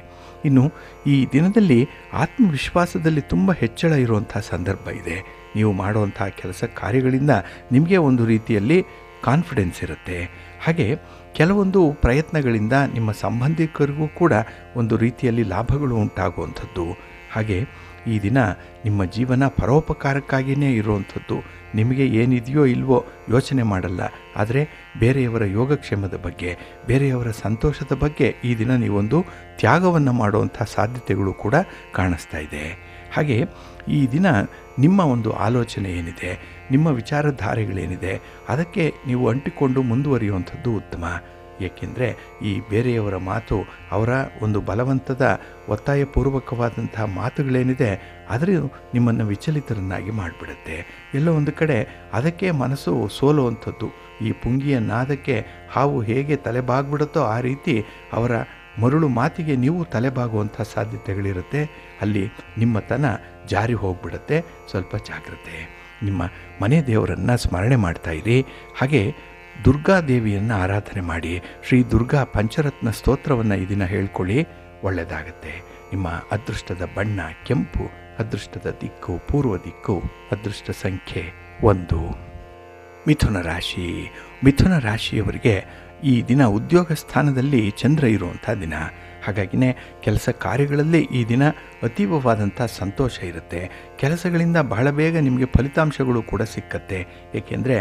ಇನ್ನು ಈ ದಿನದಲ್ಲಿ ಆತ್ಮವಿಶ್ವಾಸದಲ್ಲಿ ತುಂಬ ಹೆಚ್ಚಳ ಇರುವಂಥ ಸಂದರ್ಭ ಇದೆ. ನೀವು ಮಾಡುವಂಥ ಕೆಲಸ ಕಾರ್ಯಗಳಿಂದ ನಿಮಗೆ ಒಂದು ರೀತಿಯಲ್ಲಿ ಕಾನ್ಫಿಡೆನ್ಸ್ ಇರುತ್ತೆ. ಹಾಗೆ ಕೆಲವೊಂದು ಪ್ರಯತ್ನಗಳಿಂದ ನಿಮ್ಮ ಸಂಬಂಧಿಕರಿಗೂ ಕೂಡ ಒಂದು ರೀತಿಯಲ್ಲಿ ಲಾಭಗಳು ಉಂಟಾಗುವಂಥದ್ದು. ಹಾಗೆ ಈ ದಿನ ನಿಮ್ಮ ಜೀವನ ಪರೋಪಕಾರಕ್ಕಾಗಿಯೇ ಇರುವಂಥದ್ದು. ನಿಮಗೆ ಏನಿದೆಯೋ ಇಲ್ವೋ ಯೋಚನೆ ಮಾಡಲ್ಲ, ಆದರೆ ಬೇರೆಯವರ ಯೋಗಕ್ಷೇಮದ ಬಗ್ಗೆ, ಬೇರೆಯವರ ಸಂತೋಷದ ಬಗ್ಗೆ ಈ ದಿನ ನೀವೊಂದು ತ್ಯಾಗವನ್ನು ಮಾಡುವಂಥ ಸಾಧ್ಯತೆಗಳು ಕೂಡ ಕಾಣಿಸ್ತಾ ಇದೆ. ಹಾಗೆ ಈ ದಿನ ನಿಮ್ಮ ಒಂದು ಆಲೋಚನೆ ಏನಿದೆ, ನಿಮ್ಮ ವಿಚಾರಧಾರೆಗಳೇನಿದೆ, ಅದಕ್ಕೆ ನೀವು ಅಂಟಿಕೊಂಡು ಮುಂದುವರಿಯುವಂಥದ್ದು ಉತ್ತಮ. ಏಕೆಂದರೆ ಈ ಬೇರೆಯವರ ಮಾತು, ಅವರ ಒಂದು ಬಲವಂತದ ಒತ್ತಾಯಪೂರ್ವಕವಾದಂತಹ ಮಾತುಗಳೇನಿದೆ ಆದರೆ ನಿಮ್ಮನ್ನು ವಿಚಲಿತರನ್ನಾಗಿ ಮಾಡಿಬಿಡುತ್ತೆ. ಎಲ್ಲೋ ಒಂದು ಕಡೆ ಅದಕ್ಕೆ ಮನಸ್ಸು ಸೋಲುವಂಥದ್ದು. ಈ ಪುಂಗಿಯ ನಾದಕ್ಕೆ ಹಾವು ಹೇಗೆ ತಲೆಬಾಗ್ಬಿಡುತ್ತೋ ಆ ರೀತಿ ಅವರ ಮರುಳು ಮಾತಿಗೆ ನೀವು ತಲೆಬಾಗುವಂಥ ಸಾಧ್ಯತೆಗಳಿರುತ್ತೆ. ಅಲ್ಲಿ ನಿಮ್ಮತನ ಜಾರಿ ಹೋಗಿಬಿಡುತ್ತೆ. ಸ್ವಲ್ಪ ಜಾಗ್ರತೆ. ನಿಮ್ಮ ಮನೆ ದೇವರನ್ನು ಸ್ಮರಣೆ ಮಾಡ್ತಾಯಿರಿ. ಹಾಗೆ ದುರ್ಗಾದೇವಿಯನ್ನು ಆರಾಧನೆ ಮಾಡಿ, ಶ್ರೀ ದುರ್ಗಾ ಪಂಚರತ್ನ ಸ್ತೋತ್ರವನ್ನು ಈ ದಿನ ಹೇಳ್ಕೊಳ್ಳಿ, ಒಳ್ಳೆಯದಾಗತ್ತೆ. ನಿಮ್ಮ ಅದೃಷ್ಟದ ಬಣ್ಣ ಕೆಂಪು, ಅದೃಷ್ಟದ ದಿಕ್ಕು ಪೂರ್ವ ದಿಕ್ಕು, ಅದೃಷ್ಟ ಸಂಖ್ಯೆ 1. ಮಿಥುನ ರಾಶಿ. ಮಿಥುನ ರಾಶಿಯವರಿಗೆ ಈ ದಿನ ಉದ್ಯೋಗ ಸ್ಥಾನದಲ್ಲಿ ಚಂದ್ರ ಇರುವಂಥ ದಿನ. ಹಾಗಾಗಿನೇ ಕೆಲಸ ಕಾರ್ಯಗಳಲ್ಲಿ ಈ ದಿನ ಅತೀವವಾದಂಥ ಸಂತೋಷ ಇರುತ್ತೆ. ಕೆಲಸಗಳಿಂದ ಬಹಳ ಬೇಗ ನಿಮಗೆ ಫಲಿತಾಂಶಗಳು ಕೂಡ ಸಿಕ್ಕತ್ತೆ. ಏಕೆಂದರೆ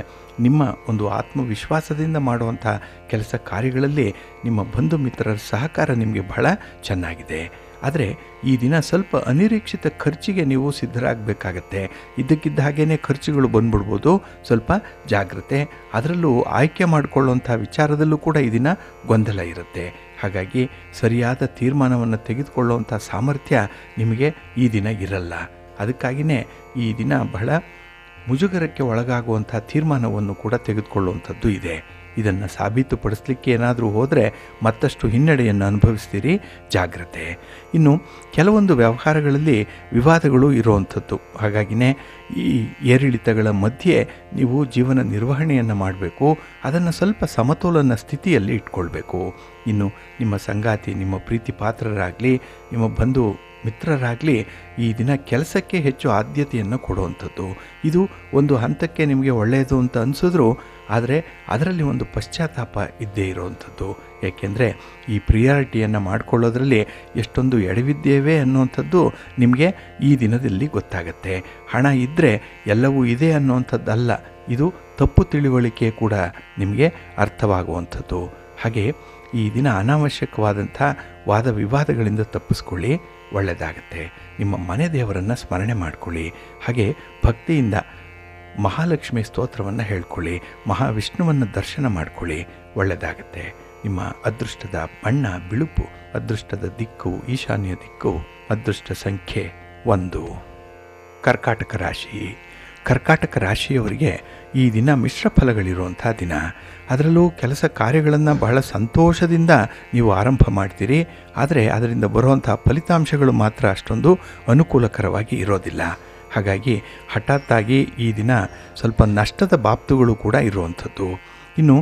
ನಿಮ್ಮ ಒಂದು ಆತ್ಮವಿಶ್ವಾಸದಿಂದ ಮಾಡುವಂಥ ಕೆಲಸ ಕಾರ್ಯಗಳಲ್ಲಿ ನಿಮ್ಮ ಬಂಧು ಮಿತ್ರರ ಸಹಕಾರ ನಿಮಗೆ ಬಹಳ ಚೆನ್ನಾಗಿದೆ. ಆದರೆ ಈ ದಿನ ಸ್ವಲ್ಪ ಅನಿರೀಕ್ಷಿತ ಖರ್ಚಿಗೆ ನೀವು ಸಿದ್ಧರಾಗಬೇಕಾಗತ್ತೆ. ಇದ್ದಕ್ಕಿದ್ದ ಹಾಗೇ ಖರ್ಚುಗಳು ಬಂದ್ಬಿಡ್ಬೋದು. ಸ್ವಲ್ಪ ಜಾಗ್ರತೆ. ಅದರಲ್ಲೂ ಆಯ್ಕೆ ಮಾಡಿಕೊಳ್ಳುವಂಥ ವಿಚಾರದಲ್ಲೂ ಕೂಡ ಈ ದಿನ ಗೊಂದಲ ಇರುತ್ತೆ. ಹಾಗಾಗಿ ಸರಿಯಾದ ತೀರ್ಮಾನವನ್ನು ತೆಗೆದುಕೊಳ್ಳುವಂಥ ಸಾಮರ್ಥ್ಯ ನಿಮಗೆ ಈ ದಿನ ಇರಲ್ಲ. ಅದಕ್ಕಾಗಿಯೇ ಈ ದಿನ ಬಹಳ ಮುಜುಗರಕ್ಕೆ ಒಳಗಾಗುವಂಥ ತೀರ್ಮಾನವನ್ನು ಕೂಡ ತೆಗೆದುಕೊಳ್ಳುವಂಥದ್ದು ಇದೆ. ಇದನ್ನು ಸಾಬೀತುಪಡಿಸಲಿಕ್ಕೆ ಏನಾದರೂ ಹೋದರೆ ಮತ್ತಷ್ಟು ಹಿನ್ನಡೆಯನ್ನು ಅನುಭವಿಸ್ತೀರಿ, ಜಾಗ್ರತೆ. ಇನ್ನು ಕೆಲವೊಂದು ವ್ಯವಹಾರಗಳಲ್ಲಿ ವಿವಾದಗಳು ಇರುವಂಥದ್ದು. ಹಾಗಾಗಿನೇ ಈ ಏರಿಳಿತಗಳ ಮಧ್ಯೆ ನೀವು ಜೀವನ ನಿರ್ವಹಣೆಯನ್ನು ಮಾಡಬೇಕು. ಅದನ್ನು ಸ್ವಲ್ಪ ಸಮತೋಲನ ಸ್ಥಿತಿಯಲ್ಲಿ ಇಟ್ಕೊಳ್ಬೇಕು. ಇನ್ನು ನಿಮ್ಮ ಸಂಗಾತಿ, ನಿಮ್ಮ ಪ್ರೀತಿ ಪಾತ್ರರಾಗಲಿ, ನಿಮ್ಮ ಬಂಧು ಮಿತ್ರರಾಗಲಿ ಈ ದಿನ ಕೆಲಸಕ್ಕೆ ಹೆಚ್ಚು ಆದ್ಯತೆಯನ್ನು ಕೊಡುವಂಥದ್ದು. ಇದು ಒಂದು ಹಂತಕ್ಕೆ ನಿಮಗೆ ಒಳ್ಳೆಯದು ಅಂತ ಅನಿಸಿದ್ರು, ಆದರೆ ಅದರಲ್ಲಿ ಒಂದು ಪಶ್ಚಾತ್ತಾಪ ಇದ್ದೇ ಇರುವಂಥದ್ದು. ಏಕೆಂದರೆ ಈ ಪ್ರಿಯಾರಿಟಿಯನ್ನು ಮಾಡಿಕೊಳ್ಳೋದ್ರಲ್ಲಿ ಎಷ್ಟೊಂದು ಎಡವಿದ್ದೇವೆ ಅನ್ನುವಂಥದ್ದು ನಿಮಗೆ ಈ ದಿನದಲ್ಲಿ ಗೊತ್ತಾಗತ್ತೆ. ಹಣ ಇದ್ದರೆ ಎಲ್ಲವೂ ಇದೆ ಅನ್ನುವಂಥದ್ದಲ್ಲ, ಇದು ತಪ್ಪು ತಿಳುವಳಿಕೆ ಕೂಡ ನಿಮಗೆ ಅರ್ಥವಾಗುವಂಥದ್ದು. ಹಾಗೆ ಈ ದಿನ ಅನಾವಶ್ಯಕವಾದಂಥ ವಾದ ವಿವಾದಗಳಿಂದ ತಪ್ಪಿಸ್ಕೊಳ್ಳಿ, ಒಳ್ಳೆಯದಾಗತ್ತೆ. ನಿಮ್ಮ ಮನೆ ದೇವರನ್ನು ಸ್ಮರಣೆ ಮಾಡಿಕೊಳ್ಳಿ. ಹಾಗೆ ಭಕ್ತಿಯಿಂದ ಮಹಾಲಕ್ಷ್ಮಿ ಸ್ತೋತ್ರವನ್ನು ಹೇಳ್ಕೊಳ್ಳಿ, ಮಹಾವಿಷ್ಣುವನ್ನು ದರ್ಶನ ಮಾಡಿಕೊಳ್ಳಿ, ಒಳ್ಳೆಯದಾಗತ್ತೆ. ನಿಮ್ಮ ಅದೃಷ್ಟದ ಬಣ್ಣ ಬಿಳುಪು, ಅದೃಷ್ಟದ ದಿಕ್ಕು ಈಶಾನ್ಯ ದಿಕ್ಕು, ಅದೃಷ್ಟ ಸಂಖ್ಯೆ 1. ಕರ್ಕಾಟಕ ರಾಶಿ. ಕರ್ಕಾಟಕ ರಾಶಿಯವರಿಗೆ ಈ ದಿನ ಮಿಶ್ರ ಫಲಗಳಿರುವಂಥ ದಿನ. ಅದರಲ್ಲೂ ಕೆಲಸ ಕಾರ್ಯಗಳನ್ನು ಬಹಳ ಸಂತೋಷದಿಂದ ನೀವು ಆರಂಭ ಮಾಡ್ತೀರಿ. ಆದರೆ ಅದರಿಂದ ಬರುವಂಥ ಫಲಿತಾಂಶಗಳು ಮಾತ್ರ ಅಷ್ಟೊಂದು ಅನುಕೂಲಕರವಾಗಿ ಇರೋದಿಲ್ಲ. ಹಾಗಾಗಿ ಹಠಾತ್ತಾಗಿ ಈ ದಿನ ಸ್ವಲ್ಪ ನಷ್ಟದ ಬಾಬ್ತುಗಳು ಕೂಡ ಇರುವಂಥದ್ದು. ಇನ್ನು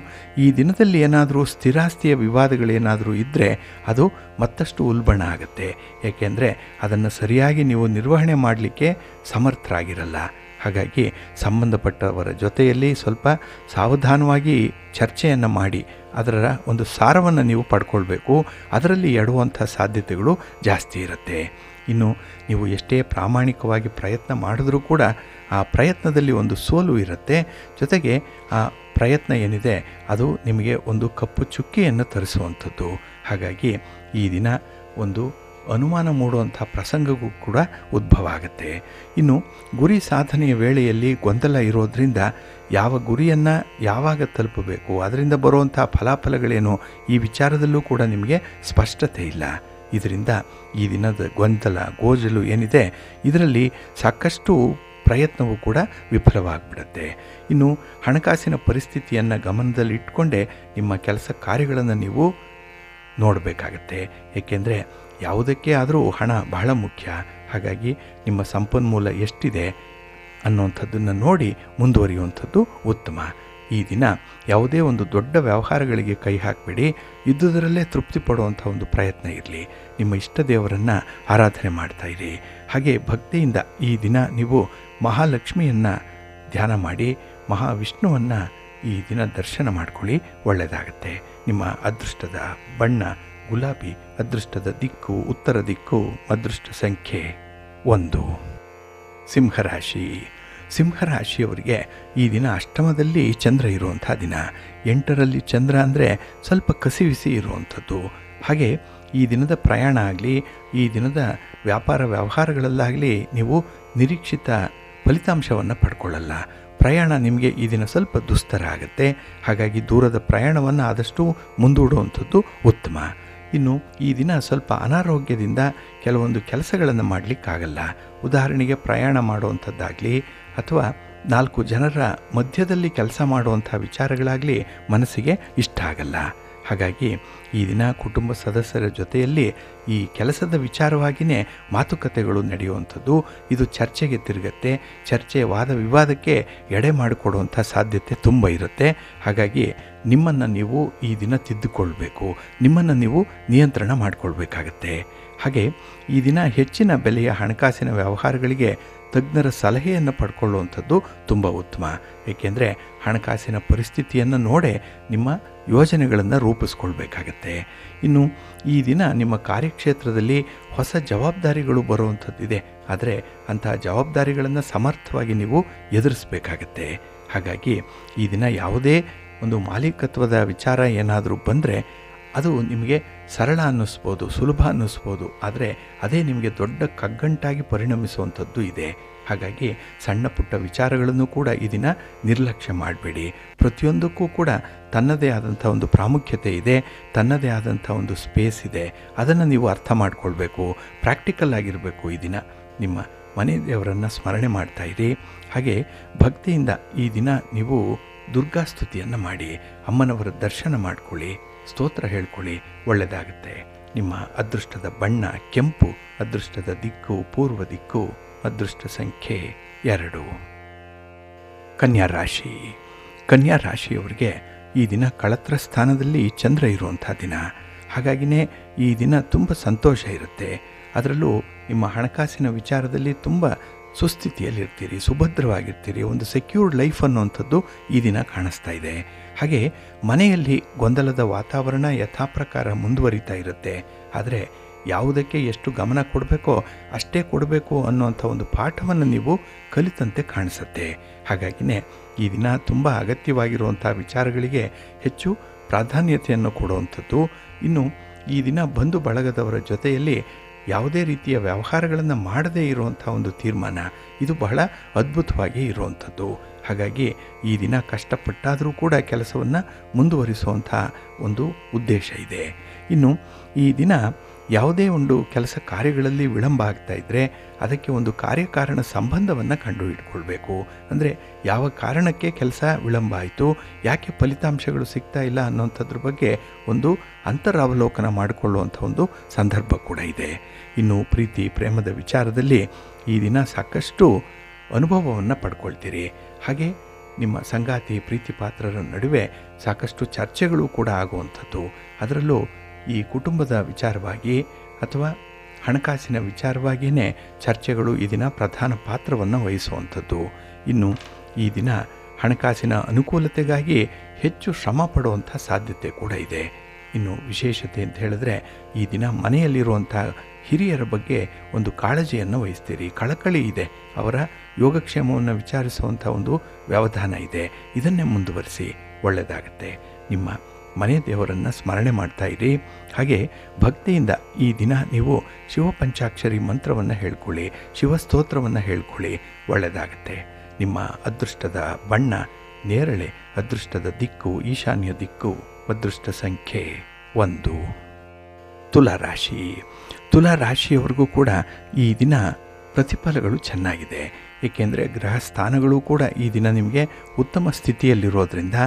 ಈ ದಿನದಲ್ಲಿ ಏನಾದರೂ ಸ್ಥಿರಾಸ್ತಿಯ ವಿವಾದಗಳೇನಾದರೂ ಇದ್ದರೆ ಅದು ಮತ್ತಷ್ಟು ಉಲ್ಬಣ ಆಗುತ್ತೆ. ಏಕೆಂದರೆ ಅದನ್ನು ಸರಿಯಾಗಿ ನೀವು ನಿರ್ವಹಣೆ ಮಾಡಲಿಕ್ಕೆ ಸಮರ್ಥರಾಗಿರಲ್ಲ. ಹಾಗಾಗಿ ಸಂಬಂಧಪಟ್ಟವರ ಜೊತೆಯಲ್ಲಿ ಸ್ವಲ್ಪ ಸಾವಧಾನವಾಗಿ ಚರ್ಚೆಯನ್ನು ಮಾಡಿ ಅದರ ಒಂದು ಸಾರವನ್ನು ನೀವು ಪಡ್ಕೊಳ್ಬೇಕು. ಅದರಲ್ಲಿ ಎಡುವಂಥ ಸಾಧ್ಯತೆಗಳು ಜಾಸ್ತಿ ಇರುತ್ತೆ. ಇನ್ನು ನೀವು ಎಷ್ಟೇ ಪ್ರಾಮಾಣಿಕವಾಗಿ ಪ್ರಯತ್ನ ಮಾಡಿದ್ರೂ ಕೂಡ ಆ ಪ್ರಯತ್ನದಲ್ಲಿ ಒಂದು ಸೋಲು ಇರುತ್ತೆ. ಜೊತೆಗೆ ಆ ಪ್ರಯತ್ನ ಏನಿದೆ ಅದು ನಿಮಗೆ ಒಂದು ಕಪ್ಪು ಚುಕ್ಕಿಯನ್ನು ತರಿಸುವಂಥದ್ದು. ಹಾಗಾಗಿ ಈ ದಿನ ಒಂದು ಅನುಮಾನ ಮೂಡುವಂಥ ಪ್ರಸಂಗವೂ ಕೂಡ ಉದ್ಭವ ಆಗುತ್ತೆ. ಇನ್ನು ಗುರಿ ಸಾಧನೆಯ ವೇಳೆಯಲ್ಲಿ ಗೊಂದಲ ಇರೋದರಿಂದ ಯಾವ ಗುರಿಯನ್ನು ಯಾವಾಗ ತಲುಪಬೇಕು, ಅದರಿಂದ ಬರುವಂಥ ಫಲಾಫಲಗಳೇನು, ಈ ವಿಚಾರದಲ್ಲೂ ಕೂಡ ನಿಮಗೆ ಸ್ಪಷ್ಟತೆ ಇಲ್ಲ. ಇದರಿಂದ ಈ ದಿನದ ಗೊಂದಲ ಗೋಜಲು ಏನಿದೆ ಇದರಲ್ಲಿ ಸಾಕಷ್ಟು ಪ್ರಯತ್ನವೂ ಕೂಡ ವಿಫಲವಾಗಿಬಿಡುತ್ತೆ. ಇನ್ನು ಹಣಕಾಸಿನ ಪರಿಸ್ಥಿತಿಯನ್ನು ಗಮನದಲ್ಲಿ ಇಟ್ಕೊಂಡೇ ನಿಮ್ಮ ಕೆಲಸ ಕಾರ್ಯಗಳನ್ನು ನೀವು ನೋಡಬೇಕಾಗತ್ತೆ. ಏಕೆಂದರೆ ಯಾವುದಕ್ಕೆ ಆದರೂ ಹಣ ಬಹಳ ಮುಖ್ಯ. ಹಾಗಾಗಿ ನಿಮ್ಮ ಸಂಪನ್ಮೂಲ ಎಷ್ಟಿದೆ ಅನ್ನುವಂಥದ್ದನ್ನು ನೋಡಿ ಮುಂದುವರಿಯುವಂಥದ್ದು ಉತ್ತಮ. ಈ ದಿನ ಯಾವುದೇ ಒಂದು ದೊಡ್ಡ ವ್ಯವಹಾರಗಳಿಗೆ ಕೈ ಹಾಕಬೇಡಿ. ಇದ್ದುದರಲ್ಲೇ ತೃಪ್ತಿ ಪಡುವಂಥ ಒಂದು ಪ್ರಯತ್ನ ಇರಲಿ. ನಿಮ್ಮ ಇಷ್ಟ ದೇವರನ್ನು ಆರಾಧನೆ ಮಾಡ್ತಾಯಿರಿ. ಹಾಗೆ ಭಕ್ತಿಯಿಂದ ಈ ದಿನ ನೀವು ಮಹಾಲಕ್ಷ್ಮಿಯನ್ನು ಧ್ಯಾನ ಮಾಡಿ ಮಹಾವಿಷ್ಣುವನ್ನು ಈ ದಿನ ದರ್ಶನ ಮಾಡ್ಕೊಳ್ಳಿ, ಒಳ್ಳೆಯದಾಗತ್ತೆ. ನಿಮ್ಮ ಅದೃಷ್ಟದ ಬಣ್ಣ ಗುಲಾಬಿ, ಅದೃಷ್ಟದ ದಿಕ್ಕು ಉತ್ತರ ದಿಕ್ಕು, ಅದೃಷ್ಟ ಸಂಖ್ಯೆ 1. ಸಿಂಹರಾಶಿ. ಸಿಂಹರಾಶಿಯವರಿಗೆ ಈ ದಿನ ಅಷ್ಟಮದಲ್ಲಿ ಚಂದ್ರ ಇರುವಂಥ ದಿನ. 8ರಲ್ಲಿ ಚಂದ್ರ ಅಂದರೆ ಸ್ವಲ್ಪ ಕಸಿವಿಸಿ ಇರುವಂಥದ್ದು. ಹಾಗೆ ಈ ದಿನದ ಪ್ರಯಾಣ ಆಗಲಿ, ಈ ದಿನದ ವ್ಯಾಪಾರ ವ್ಯವಹಾರಗಳಲ್ಲಾಗಲಿ ನೀವು ನಿರೀಕ್ಷಿತ ಫಲಿತಾಂಶವನ್ನು ಪಡ್ಕೊಳ್ಳಲ್ಲ. ಪ್ರಯಾಣ ನಿಮಗೆ ಈ ದಿನ ಸ್ವಲ್ಪ ದುಸ್ತರ ಆಗುತ್ತೆ. ಹಾಗಾಗಿ ದೂರದ ಪ್ರಯಾಣವನ್ನು ಆದಷ್ಟು ಮುಂದೂಡುವಂಥದ್ದು ಉತ್ತಮ. ಇನ್ನು ಈ ದಿನ ಸ್ವಲ್ಪ ಅನಾರೋಗ್ಯದಿಂದ ಕೆಲವೊಂದು ಕೆಲಸಗಳನ್ನು ಮಾಡಲಿಕ್ಕಾಗಲ್ಲ. ಉದಾಹರಣೆಗೆ ಪ್ರಯಾಣ ಮಾಡುವಂಥದ್ದಾಗಲಿ ಅಥವಾ 4 ಜನರ ಮಧ್ಯದಲ್ಲಿ ಕೆಲಸ ಮಾಡುವಂಥ ವಿಚಾರಗಳಾಗಲಿ ಮನಸ್ಸಿಗೆ ಇಷ್ಟ ಆಗಲ್ಲ. ಹಾಗಾಗಿ ಈ ದಿನ ಕುಟುಂಬ ಸದಸ್ಯರ ಜೊತೆಯಲ್ಲಿ ಈ ಕೆಲಸದ ವಿಚಾರವಾಗಿಯೇ ಮಾತುಕತೆಗಳು ನಡೆಯುವಂಥದ್ದು. ಇದು ಚರ್ಚೆಗೆ ತಿರುಗತ್ತೆ. ಚರ್ಚೆ ವಾದ ವಿವಾದಕ್ಕೆ ಎಡೆ ಮಾಡಿಕೊಡುವಂಥ ಸಾಧ್ಯತೆ ತುಂಬ ಇರುತ್ತೆ. ಹಾಗಾಗಿ ನಿಮ್ಮನ್ನು ನೀವು ಈ ದಿನ ತಿದ್ದುಕೊಳ್ಬೇಕು, ನಿಮ್ಮನ್ನು ನೀವು ನಿಯಂತ್ರಣ ಮಾಡಿಕೊಳ್ಬೇಕಾಗತ್ತೆ. ಹಾಗೆ ಈ ದಿನ ಹೆಚ್ಚಿನ ಬೆಲೆಯ ಹಣಕಾಸಿನ ವ್ಯವಹಾರಗಳಿಗೆ ತಜ್ಞರ ಸಲಹೆಯನ್ನು ಪಡ್ಕೊಳ್ಳುವಂಥದ್ದು ತುಂಬ ಉತ್ತಮ. ಏಕೆಂದರೆ ಹಣಕಾಸಿನ ಪರಿಸ್ಥಿತಿಯನ್ನು ನೋಡೇ ನಿಮ್ಮ ಯೋಜನೆಗಳನ್ನು ರೂಪಿಸ್ಕೊಳ್ಬೇಕಾಗತ್ತೆ. ಇನ್ನು ಈ ದಿನ ನಿಮ್ಮ ಕಾರ್ಯಕ್ಷೇತ್ರದಲ್ಲಿ ಹೊಸ ಜವಾಬ್ದಾರಿಗಳು ಬರುವಂಥದ್ದಿದೆ. ಆದರೆ ಅಂತಹ ಜವಾಬ್ದಾರಿಗಳನ್ನು ಸಮರ್ಥವಾಗಿ ನೀವು ಎದುರಿಸಬೇಕಾಗತ್ತೆ. ಹಾಗಾಗಿ ಈ ದಿನ ಯಾವುದೇ ಒಂದು ಮಾಲೀಕತ್ವದ ವಿಚಾರ ಏನಾದರೂ ಬಂದರೆ ಅದು ನಿಮಗೆ ಸರಳ ಅನ್ನಿಸ್ಬೋದು, ಸುಲಭ ಅನ್ನಿಸ್ಬೋದು. ಆದರೆ ಅದೇ ನಿಮಗೆ ದೊಡ್ಡ ಕಗ್ಗಂಟಾಗಿ ಪರಿಣಮಿಸುವಂಥದ್ದು ಇದೆ. ಹಾಗಾಗಿ ಸಣ್ಣ ಪುಟ್ಟ ವಿಚಾರಗಳನ್ನು ಕೂಡ ಈ ದಿನ ನಿರ್ಲಕ್ಷ್ಯ ಮಾಡಬೇಡಿ. ಪ್ರತಿಯೊಂದಕ್ಕೂ ಕೂಡ ತನ್ನದೇ ಆದಂಥ ಒಂದು ಪ್ರಾಮುಖ್ಯತೆ ಇದೆ, ತನ್ನದೇ ಆದಂಥ ಒಂದು ಸ್ಪೇಸ್ ಇದೆ. ಅದನ್ನು ನೀವು ಅರ್ಥ ಮಾಡಿಕೊಳ್ಬೇಕು, ಪ್ರಾಕ್ಟಿಕಲ್ ಆಗಿರಬೇಕು. ಈ ದಿನ ನಿಮ್ಮ ಮನೆ ದೇವರನ್ನು ಸ್ಮರಣೆ ಮಾಡ್ತಾಯಿರಿ. ಹಾಗೆ ಭಕ್ತಿಯಿಂದ ಈ ದಿನ ನೀವು ದುರ್ಗಾಸ್ತುತಿಯನ್ನು ಮಾಡಿ ಅಮ್ಮನವರ ದರ್ಶನ ಮಾಡ್ಕೊಳ್ಳಿ, ಸ್ತೋತ್ರ ಹೇಳ್ಕೊಳ್ಳಿ, ಒಳ್ಳೆಯದಾಗುತ್ತೆ. ನಿಮ್ಮ ಅದೃಷ್ಟದ ಬಣ್ಣ ಕೆಂಪು, ಅದೃಷ್ಟದ ದಿಕ್ಕು ಪೂರ್ವ ದಿಕ್ಕು, ಅದೃಷ್ಟ ಸಂಖ್ಯೆ 2. ಕನ್ಯಾ ರಾಶಿ. ಕನ್ಯಾ ರಾಶಿಯವರಿಗೆ ಈ ದಿನ ಕಳತ್ರ ಸ್ಥಾನದಲ್ಲಿ ಚಂದ್ರ ಇರುವಂಥ ದಿನ. ಹಾಗಾಗಿಯೇ ಈ ದಿನ ತುಂಬ ಸಂತೋಷ ಇರುತ್ತೆ. ಅದರಲ್ಲೂ ನಿಮ್ಮ ಹಣಕಾಸಿನ ವಿಚಾರದಲ್ಲಿ ತುಂಬ ಸುಸ್ಥಿತಿಯಲ್ಲಿರ್ತೀರಿ, ಸುಭದ್ರವಾಗಿರ್ತೀರಿ. ಒಂದು ಸೆಕ್ಯೂರ್ಡ್ ಲೈಫ್ ಅನ್ನುವಂಥದ್ದು ಈ ದಿನ ಕಾಣಿಸ್ತಾ ಇದೆ. ಹಾಗೆ ಮನೆಯಲ್ಲಿ ಗೊಂದಲದ ವಾತಾವರಣ ಯಥಾಪ್ರಕಾರ ಮುಂದುವರಿತಾ ಇರುತ್ತೆ. ಆದರೆ ಯಾವುದಕ್ಕೆ ಎಷ್ಟು ಗಮನ ಕೊಡಬೇಕೋ ಅಷ್ಟೇ ಕೊಡಬೇಕು ಅನ್ನುವಂಥ ಒಂದು ಪಾಠವನ್ನು ನೀವು ಕಲಿತಂತೆ ಕಾಣಿಸುತ್ತೆ. ಹಾಗಾಗಿಯೇ ಈ ದಿನ ತುಂಬ ಅಗತ್ಯವಾಗಿರುವಂಥ ವಿಚಾರಗಳಿಗೆ ಹೆಚ್ಚು ಪ್ರಾಧಾನ್ಯತೆಯನ್ನು ಕೊಡುವಂಥದ್ದು. ಇನ್ನು ಈ ದಿನ ಬಂಧು ಬಳಗದವರ ಜೊತೆಯಲ್ಲಿ ಯಾವುದೇ ರೀತಿಯ ವ್ಯವಹಾರಗಳನ್ನು ಮಾಡದೇ ಇರುವಂಥ ಒಂದು ತೀರ್ಮಾನ, ಇದು ಬಹಳ ಅದ್ಭುತವಾಗಿ ಇರುವಂಥದ್ದು. ಹಾಗಾಗಿ ಈ ದಿನ ಕಷ್ಟಪಟ್ಟಾದರೂ ಕೂಡ ಕೆಲಸವನ್ನು ಮುಂದುವರಿಸುವಂಥ ಒಂದು ಉದ್ದೇಶ ಇದೆ. ಇನ್ನು ಈ ದಿನ ಯಾವುದೇ ಒಂದು ಕೆಲಸ ಕಾರ್ಯಗಳಲ್ಲಿ ವಿಳಂಬ ಆಗ್ತಾ ಇದ್ದರೆ ಅದಕ್ಕೆ ಒಂದು ಕಾರ್ಯಕಾರಣ ಸಂಬಂಧವನ್ನು ಕಂಡುಹಿಡ್ಕೊಳ್ಬೇಕು. ಅಂದರೆ ಯಾವ ಕಾರಣಕ್ಕೆ ಕೆಲಸ ವಿಳಂಬ ಆಯಿತು, ಯಾಕೆ ಫಲಿತಾಂಶಗಳು ಸಿಗ್ತಾ ಇಲ್ಲ ಅನ್ನೋಂಥದ್ರ ಬಗ್ಗೆ ಒಂದು ಅಂತರಾವಲೋಕನ ಮಾಡಿಕೊಳ್ಳುವಂಥ ಒಂದು ಸಂದರ್ಭ ಕೂಡ ಇದೆ. ಇನ್ನು ಪ್ರೀತಿ ಪ್ರೇಮದ ವಿಚಾರದಲ್ಲಿ ಈ ದಿನ ಸಾಕಷ್ಟು ಅನುಭವವನ್ನು ಪಡ್ಕೊಳ್ತೀರಿ. ಹಾಗೆ ನಿಮ್ಮ ಸಂಗಾತಿ ಪ್ರೀತಿ ಪಾತ್ರರ ನಡುವೆ ಸಾಕಷ್ಟು ಚರ್ಚೆಗಳು ಕೂಡ ಆಗುವಂಥದ್ದು. ಅದರಲ್ಲೂ ಈ ಕುಟುಂಬದ ವಿಚಾರವಾಗಿ ಅಥವಾ ಹಣಕಾಸಿನ ವಿಚಾರವಾಗಿಯೇ ಚರ್ಚೆಗಳು ಈ ದಿನ ಪ್ರಧಾನ ಪಾತ್ರವನ್ನು ವಹಿಸುವಂಥದ್ದು. ಇನ್ನು ಈ ದಿನ ಹಣಕಾಸಿನ ಅನುಕೂಲತೆಗಾಗಿ ಹೆಚ್ಚು ಶ್ರಮ ಪಡುವಂಥ ಸಾಧ್ಯತೆ ಕೂಡ ಇದೆ. ಇನ್ನು ವಿಶೇಷತೆ ಅಂತ ಹೇಳಿದ್ರೆ ಈ ದಿನ ಮನೆಯಲ್ಲಿರುವಂಥ ಹಿರಿಯರ ಬಗ್ಗೆ ಒಂದು ಕಾಳಜಿಯನ್ನು ವಹಿಸ್ತೀರಿ. ಕಳಕಳಿ ಇದೆ, ಅವರ ಯೋಗಕ್ಷೇಮವನ್ನು ವಿಚಾರಿಸುವಂಥ ಒಂದು ವ್ಯವಧಾನ ಇದೆ. ಇದನ್ನೇ ಮುಂದುವರಿಸಿ, ಒಳ್ಳೆಯದಾಗತ್ತೆ. ನಿಮ್ಮ ಮನೆ ದೇವರನ್ನು ಸ್ಮರಣೆ ಮಾಡ್ತಾ ಇರಿ. ಹಾಗೆ ಭಕ್ತಿಯಿಂದ ಈ ದಿನ ನೀವು ಶಿವಪಂಚಾಕ್ಷರಿ ಮಂತ್ರವನ್ನು ಹೇಳ್ಕೊಳ್ಳಿ, ಶಿವಸ್ತೋತ್ರವನ್ನು ಹೇಳ್ಕೊಳ್ಳಿ, ಒಳ್ಳೆಯದಾಗತ್ತೆ. ನಿಮ್ಮ ಅದೃಷ್ಟದ ಬಣ್ಣ ನೇರಳೆ, ಅದೃಷ್ಟದ ದಿಕ್ಕು ಈಶಾನ್ಯ ದಿಕ್ಕು, ಅದೃಷ್ಟ ಸಂಖ್ಯೆ 1. ತುಲಾರಾಶಿ. ತುಲಾರಾಶಿಯವರೆಗೂ ಕೂಡ ಈ ದಿನ ಪ್ರತಿಫಲಗಳು ಚೆನ್ನಾಗಿದೆ. ಏಕೆಂದರೆ ಗ್ರಹ ಸ್ಥಾನಗಳು ಕೂಡ ಈ ದಿನ ನಿಮಗೆ ಉತ್ತಮ ಸ್ಥಿತಿಯಲ್ಲಿರೋದ್ರಿಂದ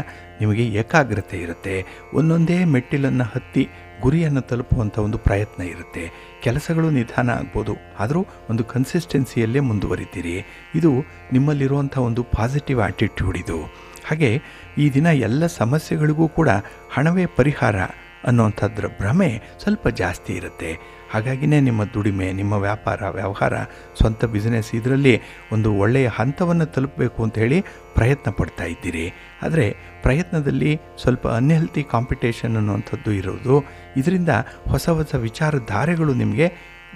ನಿಮಗೆ ಏಕಾಗ್ರತೆ ಇರುತ್ತೆ. ಒಂದೊಂದೇ ಮೆಟ್ಟಿಲನ್ನು ಹತ್ತಿ ಗುರಿಯನ್ನು ತಲುಪುವಂಥ ಒಂದು ಪ್ರಯತ್ನ ಇರುತ್ತೆ. ಕೆಲಸಗಳು ನಿಧಾನ ಆಗ್ಬೋದು, ಆದರೂ ಒಂದು ಕನ್ಸಿಸ್ಟೆನ್ಸಿಯಲ್ಲೇ ಮುಂದುವರಿತೀರಿ. ಇದು ನಿಮ್ಮಲ್ಲಿರುವಂಥ ಒಂದು ಪಾಸಿಟಿವ್ ಆ್ಯಟಿಟ್ಯೂಡ್ ಇದು. ಹಾಗೆ ಈ ದಿನ ಎಲ್ಲ ಸಮಸ್ಯೆಗಳಿಗೂ ಕೂಡ ಹಣವೇ ಪರಿಹಾರ ಅನ್ನೋವಂಥದ್ರ ಭ್ರಮೆ ಸ್ವಲ್ಪ ಜಾಸ್ತಿ ಇರುತ್ತೆ. ಹಾಗಾಗಿನೇ ನಿಮ್ಮ ದುಡಿಮೆ, ನಿಮ್ಮ ವ್ಯಾಪಾರ ವ್ಯವಹಾರ, ಸ್ವಂತ ಬಿಸ್ನೆಸ್ ಇದರಲ್ಲಿ ಒಂದು ಒಳ್ಳೆಯ ಹಂತವನ್ನು ತಲುಪಬೇಕು ಅಂತ ಹೇಳಿ ಪ್ರಯತ್ನ ಪಡ್ತಾ ಇದ್ದೀರಿ. ಆದರೆ ಪ್ರಯತ್ನದಲ್ಲಿ ಸ್ವಲ್ಪ ಅನ್ಹೆಲ್ತಿ ಕಾಂಪಿಟೇಷನ್ ಅನ್ನುವಂಥದ್ದು ಇರೋದು. ಇದರಿಂದ ಹೊಸ ಹೊಸ ವಿಚಾರಧಾರೆಗಳು ನಿಮಗೆ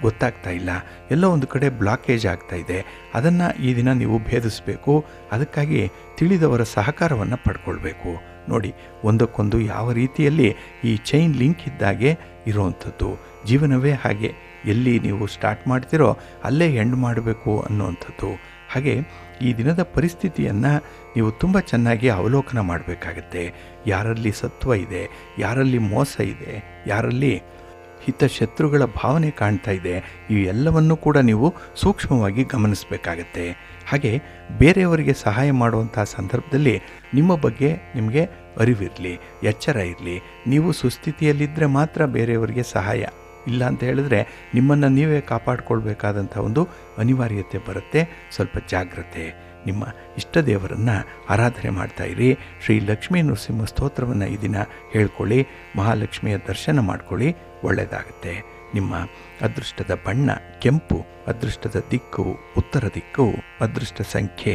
ಗೊತ್ತಾಗ್ತಾ ಇಲ್ಲ, ಎಲ್ಲೋ ಒಂದು ಕಡೆ ಬ್ಲಾಕೇಜ್ ಆಗ್ತಾ ಇದೆ. ಅದನ್ನು ಈ ದಿನ ನೀವು ಭೇದಿಸಬೇಕು. ಅದಕ್ಕಾಗಿ ತಿಳಿದವರ ಸಹಕಾರವನ್ನು ಪಡ್ಕೊಳ್ಬೇಕು. ನೋಡಿ, ಒಂದಕ್ಕೊಂದು ಯಾವ ರೀತಿಯಲ್ಲಿ ಈ ಚೈನ್ ಲಿಂಕ್ ಇದ್ದಾಗೆ ಇರುವಂಥದ್ದು. ಜೀವನವೇ ಹಾಗೆ, ಎಲ್ಲಿ ನೀವು ಸ್ಟಾರ್ಟ್ ಮಾಡ್ತಿರೋ ಅಲ್ಲೇ ಎಂಡ್ ಮಾಡಬೇಕು ಅನ್ನುವಂಥದ್ದು. ಹಾಗೆ ಈ ದಿನದ ಪರಿಸ್ಥಿತಿಯನ್ನು ನೀವು ತುಂಬ ಚೆನ್ನಾಗಿ ಅವಲೋಕನ ಮಾಡಬೇಕಾಗತ್ತೆ. ಯಾರಲ್ಲಿ ಸತ್ವ ಇದೆ, ಯಾರಲ್ಲಿ ಮೋಸ ಇದೆ, ಯಾರಲ್ಲಿ ಹಿತಶತ್ರುಗಳ ಭಾವನೆ ಕಾಣ್ತಾ ಇದೆ, ಇವೆಲ್ಲವನ್ನೂ ಕೂಡ ನೀವು ಸೂಕ್ಷ್ಮವಾಗಿ ಗಮನಿಸಬೇಕಾಗತ್ತೆ. ಹಾಗೆ ಬೇರೆಯವರಿಗೆ ಸಹಾಯ ಮಾಡುವಂಥ ಸಂದರ್ಭದಲ್ಲಿ ನಿಮ್ಮ ಬಗ್ಗೆ ನಿಮಗೆ ಅರಿವಿರಲಿ, ಎಚ್ಚರ ಇರಲಿ. ನೀವು ಸುಸ್ಥಿತಿಯಲ್ಲಿದ್ದರೆ ಮಾತ್ರ ಬೇರೆಯವರಿಗೆ ಸಹಾಯ, ಇಲ್ಲ ಅಂತ ಹೇಳಿದ್ರೆ ನಿಮ್ಮನ್ನು ನೀವೇ ಕಾಪಾಡಿಕೊಳ್ಬೇಕಾದಂಥ ಒಂದು ಅನಿವಾರ್ಯತೆ ಬರುತ್ತೆ. ಸ್ವಲ್ಪ ಜಾಗ್ರತೆ. ನಿಮ್ಮ ಇಷ್ಟ ದೇವರನ್ನು ಆರಾಧನೆ ಮಾಡ್ತಾ ಇರಿ. ಶ್ರೀ ಲಕ್ಷ್ಮೀ ನೃಸಿಂಹ ಸ್ತೋತ್ರವನ್ನು ಈ ದಿನ ಹೇಳ್ಕೊಳ್ಳಿ, ಮಹಾಲಕ್ಷ್ಮಿಯ ದರ್ಶನ ಮಾಡ್ಕೊಳ್ಳಿ, ಒಳ್ಳೆಯದಾಗುತ್ತೆ. ನಿಮ್ಮ ಅದೃಷ್ಟದ ಬಣ್ಣ ಕೆಂಪು, ಅದೃಷ್ಟದ ದಿಕ್ಕು ಉತ್ತರ ದಿಕ್ಕು, ಅದೃಷ್ಟ ಸಂಖ್ಯೆ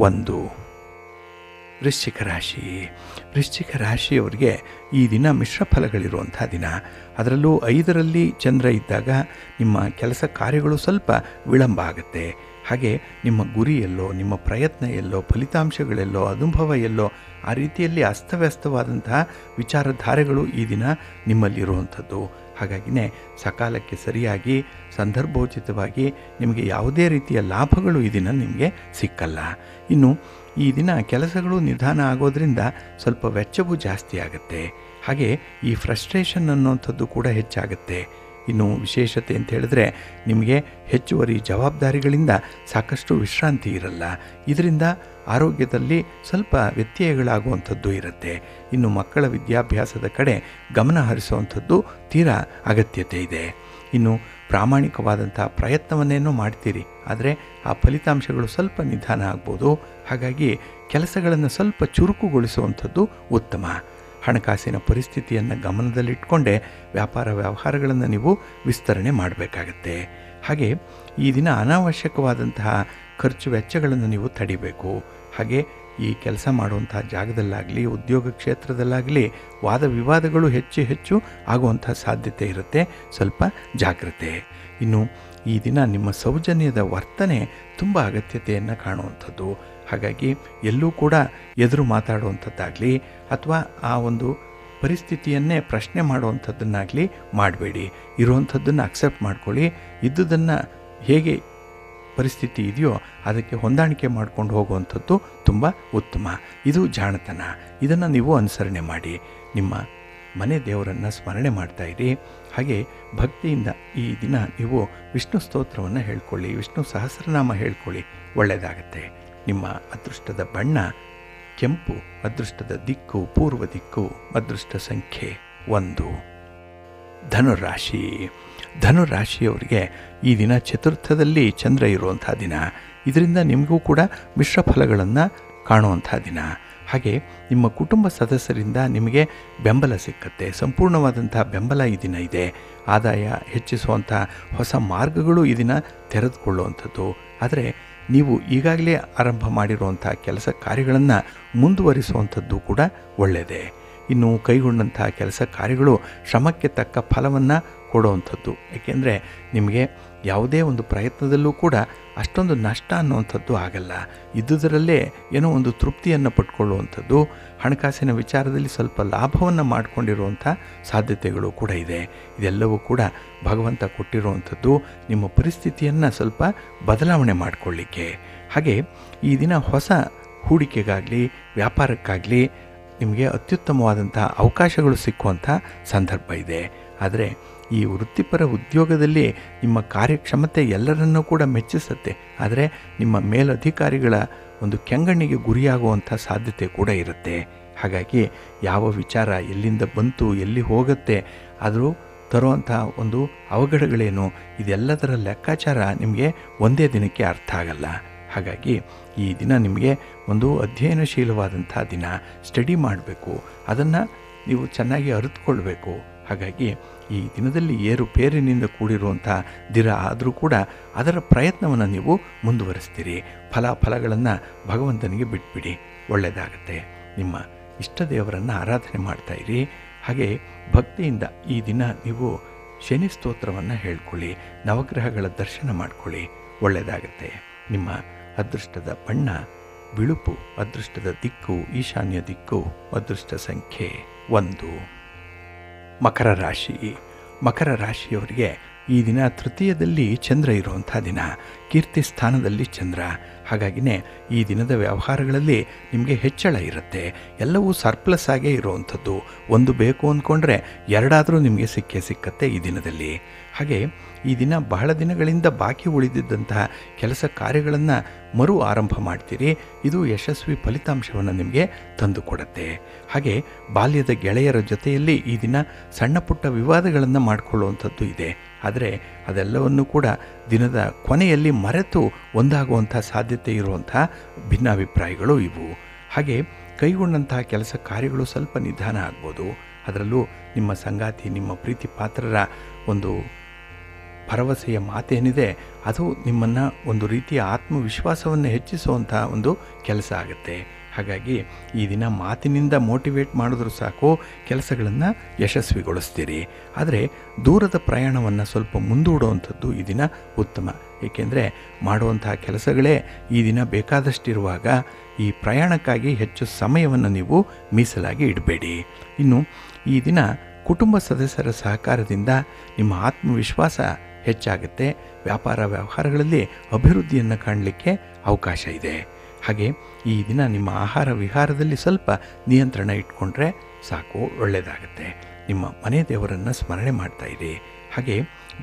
1. ವೃಶ್ಚಿಕ ರಾಶಿ. ವೃಶ್ಚಿಕ ರಾಶಿಯವರಿಗೆ ಈ ದಿನ ಮಿಶ್ರ ಫಲಗಳಿರುವಂಥ ದಿನ. ಅದರಲ್ಲೂ 5ರಲ್ಲಿ ಚಂದ್ರ ಇದ್ದಾಗ ನಿಮ್ಮ ಕೆಲಸ ಕಾರ್ಯಗಳು ಸ್ವಲ್ಪ ವಿಳಂಬ ಆಗುತ್ತೆ. ಹಾಗೆ ನಿಮ್ಮ ಗುರಿ ಎಲ್ಲೋ, ನಿಮ್ಮ ಪ್ರಯತ್ನ ಎಲ್ಲೋ, ಫಲಿತಾಂಶಗಳೆಲ್ಲೋ, ಅನುಭವ ಎಲ್ಲೋ, ಆ ರೀತಿಯಲ್ಲಿ ಅಸ್ತವ್ಯಸ್ತವಾದಂತಹ ವಿಚಾರಧಾರೆಗಳು ಈ ದಿನ ನಿಮ್ಮಲ್ಲಿರುವಂಥದ್ದು. ಹಾಗಾಗಿನೇ ಸಕಾಲಕ್ಕೆ ಸರಿಯಾಗಿ ಸಂದರ್ಭೋಚಿತವಾಗಿ ನಿಮಗೆ ಯಾವುದೇ ರೀತಿಯ ಲಾಭಗಳು ಈ ದಿನ ನಿಮಗೆ ಸಿಕ್ಕಲ್ಲ. ಇನ್ನು ಈ ದಿನ ಕೆಲಸಗಳು ನಿಧಾನ ಆಗೋದ್ರಿಂದ ಸ್ವಲ್ಪ ವೆಚ್ಚವೂ ಜಾಸ್ತಿ ಆಗುತ್ತೆ. ಹಾಗೆ ಈ ಫ್ರಸ್ಟ್ರೇಷನ್ ಅನ್ನೋಂಥದ್ದು ಕೂಡ ಹೆಚ್ಚಾಗುತ್ತೆ. ಇನ್ನು ವಿಶೇಷತೆ ಅಂತ ಹೇಳಿದ್ರೆ ನಿಮಗೆ ಹೆಚ್ಚುವರಿ ಜವಾಬ್ದಾರಿಗಳಿಂದ ಸಾಕಷ್ಟು ವಿಶ್ರಾಂತಿ ಇರಲ್ಲ. ಇದರಿಂದ ಆರೋಗ್ಯದಲ್ಲಿ ಸ್ವಲ್ಪ ವ್ಯತ್ಯಯಗಳಾಗುವಂಥದ್ದು ಇರುತ್ತೆ. ಇನ್ನು ಮಕ್ಕಳ ವಿದ್ಯಾಭ್ಯಾಸದ ಕಡೆ ಗಮನ ಹರಿಸುವಂಥದ್ದು ತೀರಾ ಅಗತ್ಯತೆ ಇದೆ. ಇನ್ನು ಪ್ರಾಮಾಣಿಕವಾದಂಥ ಪ್ರಯತ್ನವನ್ನೇನೋ ಮಾಡ್ತೀರಿ, ಆದರೆ ಆ ಫಲಿತಾಂಶಗಳು ಸ್ವಲ್ಪ ನಿಧಾನ ಆಗ್ಬೋದು. ಹಾಗಾಗಿ ಕೆಲಸಗಳನ್ನು ಸ್ವಲ್ಪ ಚುರುಕುಗೊಳಿಸುವಂಥದ್ದು ಉತ್ತಮ. ಹಣಕಾಸಿನ ಪರಿಸ್ಥಿತಿಯನ್ನು ಗಮನದಲ್ಲಿಟ್ಕೊಂಡೇ ವ್ಯಾಪಾರ ವ್ಯವಹಾರಗಳನ್ನು ನೀವು ವಿಸ್ತರಣೆ ಮಾಡಬೇಕಾಗತ್ತೆ. ಹಾಗೆ ಈ ದಿನ ಅನಾವಶ್ಯಕವಾದಂತಹ ಖರ್ಚು ವೆಚ್ಚಗಳನ್ನು ನೀವು ತಡಿಬೇಕು. ಹಾಗೆ ಈ ಕೆಲಸ ಮಾಡುವಂಥ ಜಾಗದಲ್ಲಾಗಲಿ, ಉದ್ಯೋಗ ಕ್ಷೇತ್ರದಲ್ಲಾಗಲಿ ವಾದ ವಿವಾದಗಳು ಹೆಚ್ಚು ಆಗುವಂಥ ಸಾಧ್ಯತೆ ಇರುತ್ತೆ. ಸ್ವಲ್ಪ ಜಾಗ್ರತೆ. ಇನ್ನು ಈ ದಿನ ನಿಮ್ಮ ಸೌಜನ್ಯದ ವರ್ತನೆ ತುಂಬ ಅಗತ್ಯತೆಯನ್ನು ಕಾಣುವಂಥದ್ದು. ಹಾಗಾಗಿ ಎಲ್ಲೂ ಕೂಡ ಎದುರು ಮಾತಾಡುವಂಥದ್ದಾಗಲಿ ಅಥವಾ ಆ ಒಂದು ಪರಿಸ್ಥಿತಿಯನ್ನೇ ಪ್ರಶ್ನೆ ಮಾಡುವಂಥದ್ದನ್ನಾಗಲಿ ಮಾಡಬೇಡಿ. ಇರುವಂಥದ್ದನ್ನು ಅಕ್ಸೆಪ್ಟ್ ಮಾಡ್ಕೊಳ್ಳಿ. ಇದ್ದುದನ್ನು ಹೇಗೆ ಪರಿಸ್ಥಿತಿ ಇದೆಯೋ ಅದಕ್ಕೆ ಹೊಂದಾಣಿಕೆ ಮಾಡ್ಕೊಂಡು ಹೋಗುವಂಥದ್ದು ತುಂಬ ಉತ್ತಮ. ಇದು ಜಾಣತನ. ಇದನ್ನು ನೀವು ಅನುಸರಣೆ ಮಾಡಿ. ನಿಮ್ಮ ಮನೆ ದೇವರನ್ನು ಸ್ಮರಣೆ ಮಾಡ್ತಾಯಿರಿ. ಹಾಗೆ ಭಕ್ತಿಯಿಂದ ಈ ದಿನ ನೀವು ವಿಷ್ಣು ಸ್ತೋತ್ರವನ್ನು ಹೇಳ್ಕೊಳ್ಳಿ, ವಿಷ್ಣು ಸಹಸ್ರನಾಮ ಹೇಳ್ಕೊಳ್ಳಿ, ಒಳ್ಳೆಯದಾಗತ್ತೆ. ನಿಮ್ಮ ಅದೃಷ್ಟದ ಬಣ್ಣ ಕೆಂಪು, ಅದೃಷ್ಟದ ದಿಕ್ಕು ಪೂರ್ವ ದಿಕ್ಕು, ಅದೃಷ್ಟ ಸಂಖ್ಯೆ 1. ಧನುರಾಶಿ. ಧನುರಾಶಿಯವರಿಗೆ ಈ ದಿನ ಚತುರ್ಥದಲ್ಲಿ ಚಂದ್ರ ಇರುವಂಥ ದಿನ. ಇದರಿಂದ ನಿಮಗೂ ಕೂಡ ಮಿಶ್ರ ಫಲಗಳನ್ನು ಕಾಣುವಂಥ ದಿನ. ಹಾಗೆ ನಿಮ್ಮ ಕುಟುಂಬ ಸದಸ್ಯರಿಂದ ನಿಮಗೆ ಬೆಂಬಲ ಸಿಕ್ಕತ್ತೆ, ಸಂಪೂರ್ಣವಾದಂಥ ಬೆಂಬಲ ಈ ದಿನ ಇದೆ. ಆದಾಯ ಹೆಚ್ಚಿಸುವಂಥ ಹೊಸ ಮಾರ್ಗಗಳು ಈ ದಿನ ತೆರೆದುಕೊಳ್ಳುವಂಥದ್ದು. ಆದರೆ ನೀವು ಈಗಾಗಲೇ ಆರಂಭ ಮಾಡಿರುವಂಥ ಕೆಲಸ ಕಾರ್ಯಗಳನ್ನು ಮುಂದುವರಿಸುವಂಥದ್ದು ಕೂಡ ಒಳ್ಳೆಯದೇ. ಇನ್ನು ಕೈಗೊಂಡಂಥ ಕೆಲಸ ಕಾರ್ಯಗಳು ಶ್ರಮಕ್ಕೆ ತಕ್ಕ ಫಲವನ್ನು ಕೊಡುವಂಥದ್ದು. ಏಕೆಂದರೆ ನಿಮಗೆ ಯಾವುದೇ ಒಂದು ಪ್ರಯತ್ನದಲ್ಲೂ ಕೂಡ ಅಷ್ಟೊಂದು ನಷ್ಟ ಅನ್ನುವಂಥದ್ದು ಆಗಲ್ಲ. ಇದ್ದುದರಲ್ಲೇ ಏನೋ ಒಂದು ತೃಪ್ತಿಯನ್ನು ಪಡ್ಕೊಳ್ಳುವಂಥದ್ದು. ಹಣಕಾಸಿನ ವಿಚಾರದಲ್ಲಿ ಸ್ವಲ್ಪ ಲಾಭವನ್ನು ಮಾಡಿಕೊಂಡಿರುವಂಥ ಸಾಧ್ಯತೆಗಳು ಕೂಡ ಇದೆ. ಇದೆಲ್ಲವೂ ಕೂಡ ಭಗವಂತ ಕೊಟ್ಟಿರುವಂಥದ್ದು ನಿಮ್ಮ ಪರಿಸ್ಥಿತಿಯನ್ನು ಸ್ವಲ್ಪ ಬದಲಾವಣೆ ಮಾಡಿಕೊಳ್ಳಿಕ್ಕೆ. ಹಾಗೆ ಈ ದಿನ ಹೊಸ ಹೂಡಿಕೆಗಾಗಲಿ ವ್ಯಾಪಾರಕ್ಕಾಗಲಿ ನಿಮಗೆ ಅತ್ಯುತ್ತಮವಾದಂಥ ಅವಕಾಶಗಳು ಸಿಕ್ಕುವಂಥ ಸಂದರ್ಭ ಇದೆ. ಆದರೆ ಈ ವೃತ್ತಿಪರ ಉದ್ಯೋಗದಲ್ಲಿ ನಿಮ್ಮ ಕಾರ್ಯಕ್ಷಮತೆ ಎಲ್ಲರನ್ನೂ ಕೂಡ ಮೆಚ್ಚಿಸುತ್ತೆ. ಆದರೆ ನಿಮ್ಮ ಮೇಲಧಿಕಾರಿಗಳ ಒಂದು ಕೆಂಗಣ್ಣಿಗೆ ಗುರಿಯಾಗುವಂಥ ಸಾಧ್ಯತೆ ಕೂಡ ಇರುತ್ತೆ. ಹಾಗಾಗಿ ಯಾವ ವಿಚಾರ ಎಲ್ಲಿಂದ ಬಂತು, ಎಲ್ಲಿ ಹೋಗುತ್ತೆ, ಆದರೂ ತರುವಂಥ ಒಂದು ಅವಘಡಗಳೇನು, ಇದೆಲ್ಲದರ ಲೆಕ್ಕಾಚಾರ ನಿಮಗೆ ಒಂದೇ ದಿನಕ್ಕೆ ಅರ್ಥ ಆಗಲ್ಲ. ಹಾಗಾಗಿ ಈ ದಿನ ನಿಮಗೆ ಒಂದು ಅಧ್ಯಯನಶೀಲವಾದಂಥ ದಿನ. ಸ್ಟಡಿ ಮಾಡಬೇಕು, ಅದನ್ನು ನೀವು ಚೆನ್ನಾಗಿ ಅರಿತುಕೊಳ್ಬೇಕು. ಹಾಗಾಗಿ ಈ ದಿನದಲ್ಲಿ ಏರುಪೇರಿನಿಂದ ಕೂಡಿರುವಂಥ ದಿನ ಆದರೂ ಕೂಡ ಅದರ ಪ್ರಯತ್ನವನ್ನು ನೀವು ಮುಂದುವರಿಸ್ತೀರಿ. ಫಲಗಳನ್ನು ಭಗವಂತನಿಗೆ ಬಿಟ್ಬಿಡಿ, ಒಳ್ಳೆಯದಾಗತ್ತೆ. ನಿಮ್ಮ ಇಷ್ಟ ದೇವರನ್ನು ಆರಾಧನೆ ಮಾಡ್ತಾಯಿರಿ. ಹಾಗೆ ಭಕ್ತಿಯಿಂದ ಈ ದಿನ ನೀವು ಶನಿ ಸ್ತೋತ್ರವನ್ನು ಹೇಳ್ಕೊಳ್ಳಿ, ನವಗ್ರಹಗಳ ದರ್ಶನ ಮಾಡ್ಕೊಳ್ಳಿ, ಒಳ್ಳೆಯದಾಗತ್ತೆ. ನಿಮ್ಮ ಅದೃಷ್ಟದ ಬಣ್ಣ ಬಿಳುಪು, ಅದೃಷ್ಟದ ದಿಕ್ಕು ಈಶಾನ್ಯ ದಿಕ್ಕು, ಅದೃಷ್ಟ ಸಂಖ್ಯೆ 1. ಮಕರ ರಾಶಿ. ಮಕರ ರಾಶಿಯವರಿಗೆ ಈ ದಿನ ತೃತೀಯದಲ್ಲಿ ಚಂದ್ರ ಇರುವಂಥ ದಿನ, ಕೀರ್ತಿ ಸ್ಥಾನದಲ್ಲಿ ಚಂದ್ರ. ಹಾಗಾಗಿನೇ ಈ ದಿನದ ವ್ಯವಹಾರಗಳಲ್ಲಿ ನಿಮಗೆ ಹೆಚ್ಚಳ ಇರುತ್ತೆ. ಎಲ್ಲವೂ ಸರ್ಪ್ಲಸ್ ಆಗೇ ಇರುವಂಥದ್ದು. ಒಂದು ಬೇಕು ಅಂದ್ಕೊಂಡ್ರೆ ಎರಡಾದರೂ ನಿಮಗೆ ಸಿಕ್ಕತ್ತೆ ಈ ದಿನದಲ್ಲಿ. ಹಾಗೆ ಈ ದಿನ ಬಹಳ ದಿನಗಳಿಂದ ಬಾಕಿ ಉಳಿದಿದ್ದಂತಹ ಕೆಲಸ ಕಾರ್ಯಗಳನ್ನು ಮರು ಆರಂಭ ಮಾಡ್ತೀರಿ. ಇದು ಯಶಸ್ವಿ ಫಲಿತಾಂಶವನ್ನು ನಿಮಗೆ ತಂದು ಕೊಡುತ್ತೆ. ಹಾಗೆ ಬಾಲ್ಯದ ಗೆಳೆಯರ ಜೊತೆಯಲ್ಲಿ ಈ ದಿನ ಸಣ್ಣ ಪುಟ್ಟ ವಿವಾದಗಳನ್ನು ಮಾಡಿಕೊಳ್ಳುವಂಥದ್ದು ಇದೆ. ಆದರೆ ಅದೆಲ್ಲವನ್ನು ಕೂಡ ದಿನದ ಕೊನೆಯಲ್ಲಿ ಮರೆತು ಒಂದಾಗುವಂಥ ಸಾಧ್ಯತೆ ಇರುವಂಥ ಭಿನ್ನಾಭಿಪ್ರಾಯಗಳು ಇವು. ಹಾಗೆ ಕೈಗೊಂಡಂತಹ ಕೆಲಸ ಕಾರ್ಯಗಳು ಸ್ವಲ್ಪ ನಿಧಾನ ಆಗ್ಬೋದು. ಅದರಲ್ಲೂ ನಿಮ್ಮ ಸಂಗಾತಿ, ನಿಮ್ಮ ಪ್ರೀತಿ ಪಾತ್ರರ ಒಂದು ಭರವಸೆಯ ಮಾತೇನಿದೆ ಅದು ನಿಮ್ಮನ್ನು ಒಂದು ರೀತಿಯ ಆತ್ಮವಿಶ್ವಾಸವನ್ನು ಹೆಚ್ಚಿಸುವಂಥ ಒಂದು ಕೆಲಸ ಆಗುತ್ತೆ. ಹಾಗಾಗಿ ಈ ದಿನ ಮಾತಿನಿಂದ ಮೋಟಿವೇಟ್ ಮಾಡಿದ್ರೂ ಸಾಕು, ಕೆಲಸಗಳನ್ನು ಯಶಸ್ವಿಗೊಳಿಸ್ತೀರಿ. ಆದರೆ ದೂರದ ಪ್ರಯಾಣವನ್ನು ಸ್ವಲ್ಪ ಮುಂದೂಡುವಂಥದ್ದು ಈ ದಿನ ಉತ್ತಮ. ಏಕೆಂದರೆ ಮಾಡುವಂತಹ ಕೆಲಸಗಳೇ ಈ ದಿನ ಬೇಕಾದಷ್ಟಿರುವಾಗ ಈ ಪ್ರಯಾಣಕ್ಕಾಗಿ ಹೆಚ್ಚು ಸಮಯವನ್ನು ನೀವು ಮೀಸಲಾಗಿ ಇಡಬೇಡಿ. ಇನ್ನು ಈ ದಿನ ಕುಟುಂಬ ಸದಸ್ಯರ ಸಹಕಾರದಿಂದ ನಿಮ್ಮ ಆತ್ಮವಿಶ್ವಾಸ ಹೆಚ್ಚಾಗುತ್ತೆ. ವ್ಯಾಪಾರ ವ್ಯವಹಾರಗಳಲ್ಲಿ ಅಭಿವೃದ್ಧಿಯನ್ನು ಕಾಣಲಿಕ್ಕೆ ಅವಕಾಶ ಇದೆ. ಹಾಗೆ ಈ ದಿನ ನಿಮ್ಮ ಆಹಾರ ವಿಹಾರದಲ್ಲಿ ಸ್ವಲ್ಪ ನಿಯಂತ್ರಣ ಇಟ್ಕೊಂಡ್ರೆ ಸಾಕು, ಒಳ್ಳೆಯದಾಗುತ್ತೆ. ನಿಮ್ಮ ಮನೆ ದೇವರನ್ನು ಸ್ಮರಣೆ ಮಾಡ್ತಾಯಿರಿ. ಹಾಗೆ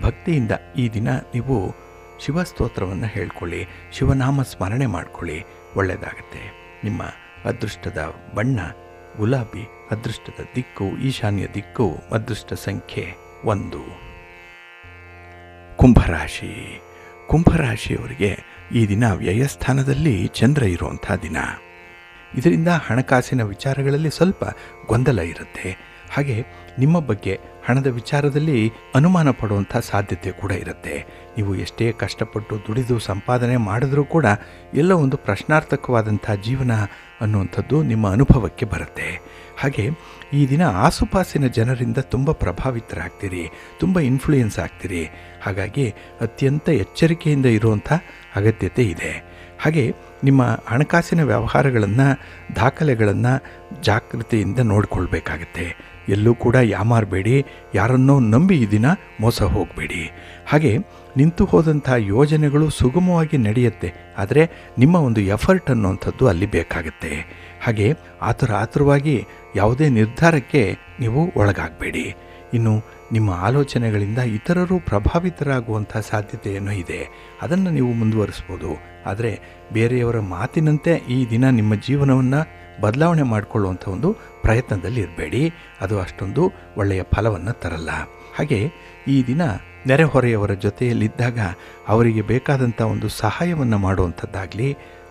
ಭಕ್ತಿಯಿಂದ ಈ ದಿನ ನೀವು ಶಿವಸ್ತೋತ್ರವನ್ನು ಹೇಳ್ಕೊಳ್ಳಿ, ಶಿವನಾಮ ಸ್ಮರಣೆ ಮಾಡ್ಕೊಳ್ಳಿ, ಒಳ್ಳೆಯದಾಗುತ್ತೆ. ನಿಮ್ಮ ಅದೃಷ್ಟದ ಬಣ್ಣ ಗುಲಾಬಿ, ಅದೃಷ್ಟದ ದಿಕ್ಕು ಈಶಾನ್ಯ ದಿಕ್ಕು, ಅದೃಷ್ಟ ಸಂಖ್ಯೆ 1. ಕುಂಭರಾಶಿ. ಕುಂಭರಾಶಿಯವರಿಗೆ ಈ ದಿನ ವ್ಯಯಸ್ಥಾನದಲ್ಲಿ ಚಂದ್ರ ಇರುವಂಥ ದಿನ. ಇದರಿಂದ ಹಣಕಾಸಿನ ವಿಚಾರಗಳಲ್ಲಿ ಸ್ವಲ್ಪ ಗೊಂದಲ ಇರುತ್ತೆ. ಹಾಗೆ ನಿಮ್ಮ ಬಗ್ಗೆ ಹಣದ ವಿಚಾರದಲ್ಲಿ ಅನುಮಾನ ಪಡುವಂಥ ಸಾಧ್ಯತೆ ಕೂಡ ಇರುತ್ತೆ. ನೀವು ಎಷ್ಟೇ ಕಷ್ಟಪಟ್ಟು ದುಡಿದು ಸಂಪಾದನೆ ಮಾಡಿದ್ರೂ ಕೂಡ ಎಲ್ಲ ಒಂದು ಪ್ರಶ್ನಾರ್ಥಕವಾದಂಥ ಜೀವನ ಅನ್ನುವಂಥದ್ದು ನಿಮ್ಮ ಅನುಭವಕ್ಕೆ ಬರುತ್ತೆ. ಹಾಗೆ ಈ ದಿನ ಆಸುಪಾಸಿನ ಜನರಿಂದ ತುಂಬ ಪ್ರಭಾವಿತರಾಗ್ತೀರಿ, ತುಂಬ ಇನ್ಫ್ಲೂಯೆನ್ಸ್ ಆಗ್ತೀರಿ. ಹಾಗಾಗಿ ಅತ್ಯಂತ ಎಚ್ಚರಿಕೆಯಿಂದ ಇರುವಂಥ ಅಗತ್ಯತೆ ಇದೆ. ಹಾಗೆ ನಿಮ್ಮ ಹಣಕಾಸಿನ ವ್ಯವಹಾರಗಳನ್ನು ದಾಖಲೆಗಳನ್ನು ಜಾಗೃತಿಯಿಂದ ನೋಡಿಕೊಳ್ಬೇಕಾಗತ್ತೆ. ಎಲ್ಲೂ ಕೂಡ ಯಾಮಾರಬೇಡಿ, ಯಾರನ್ನೋ ನಂಬಿ ಈ ದಿನ ಮೋಸ ಹೋಗಬೇಡಿ. ಹಾಗೆ ನಿಂತು ಹೋದಂಥ ಯೋಜನೆಗಳು ಸುಗಮವಾಗಿ ನಡೆಯುತ್ತೆ, ಆದರೆ ನಿಮ್ಮ ಒಂದು ಎಫರ್ಟ್ ಅನ್ನುವಂಥದ್ದು ಅಲ್ಲಿ ಬೇಕಾಗುತ್ತೆ. ಹಾಗೆ ಆತುರವಾಗಿ ಯಾವುದೇ ನಿರ್ಧಾರಕ್ಕೆ ನೀವು ಒಳಗಾಗಬೇಡಿ. ಇನ್ನು ನಿಮ್ಮ ಆಲೋಚನೆಗಳಿಂದ ಇತರರು ಪ್ರಭಾವಿತರಾಗುವಂಥ ಸಾಧ್ಯತೆಯೇನೂ ಇದೆ, ಅದನ್ನು ನೀವು ಮುಂದುವರಿಸ್ಬೋದು. ಆದರೆ ಬೇರೆಯವರ ಮಾತಿನಂತೆ ಈ ದಿನ ನಿಮ್ಮ ಜೀವನವನ್ನು ಬದಲಾವಣೆ ಮಾಡಿಕೊಳ್ಳುವಂಥ ಒಂದು ಪ್ರಯತ್ನದಲ್ಲಿ ಇರಬೇಡಿ, ಅದು ಅಷ್ಟೊಂದು ಒಳ್ಳೆಯ ಫಲವನ್ನು ತರಲ್ಲ. ಹಾಗೆ ಈ ದಿನ ನೆರೆಹೊರೆಯವರ ಜೊತೆಯಲ್ಲಿದ್ದಾಗ ಅವರಿಗೆ ಬೇಕಾದಂಥ ಒಂದು ಸಹಾಯವನ್ನು ಮಾಡುವಂಥದ್ದಾಗಲಿ,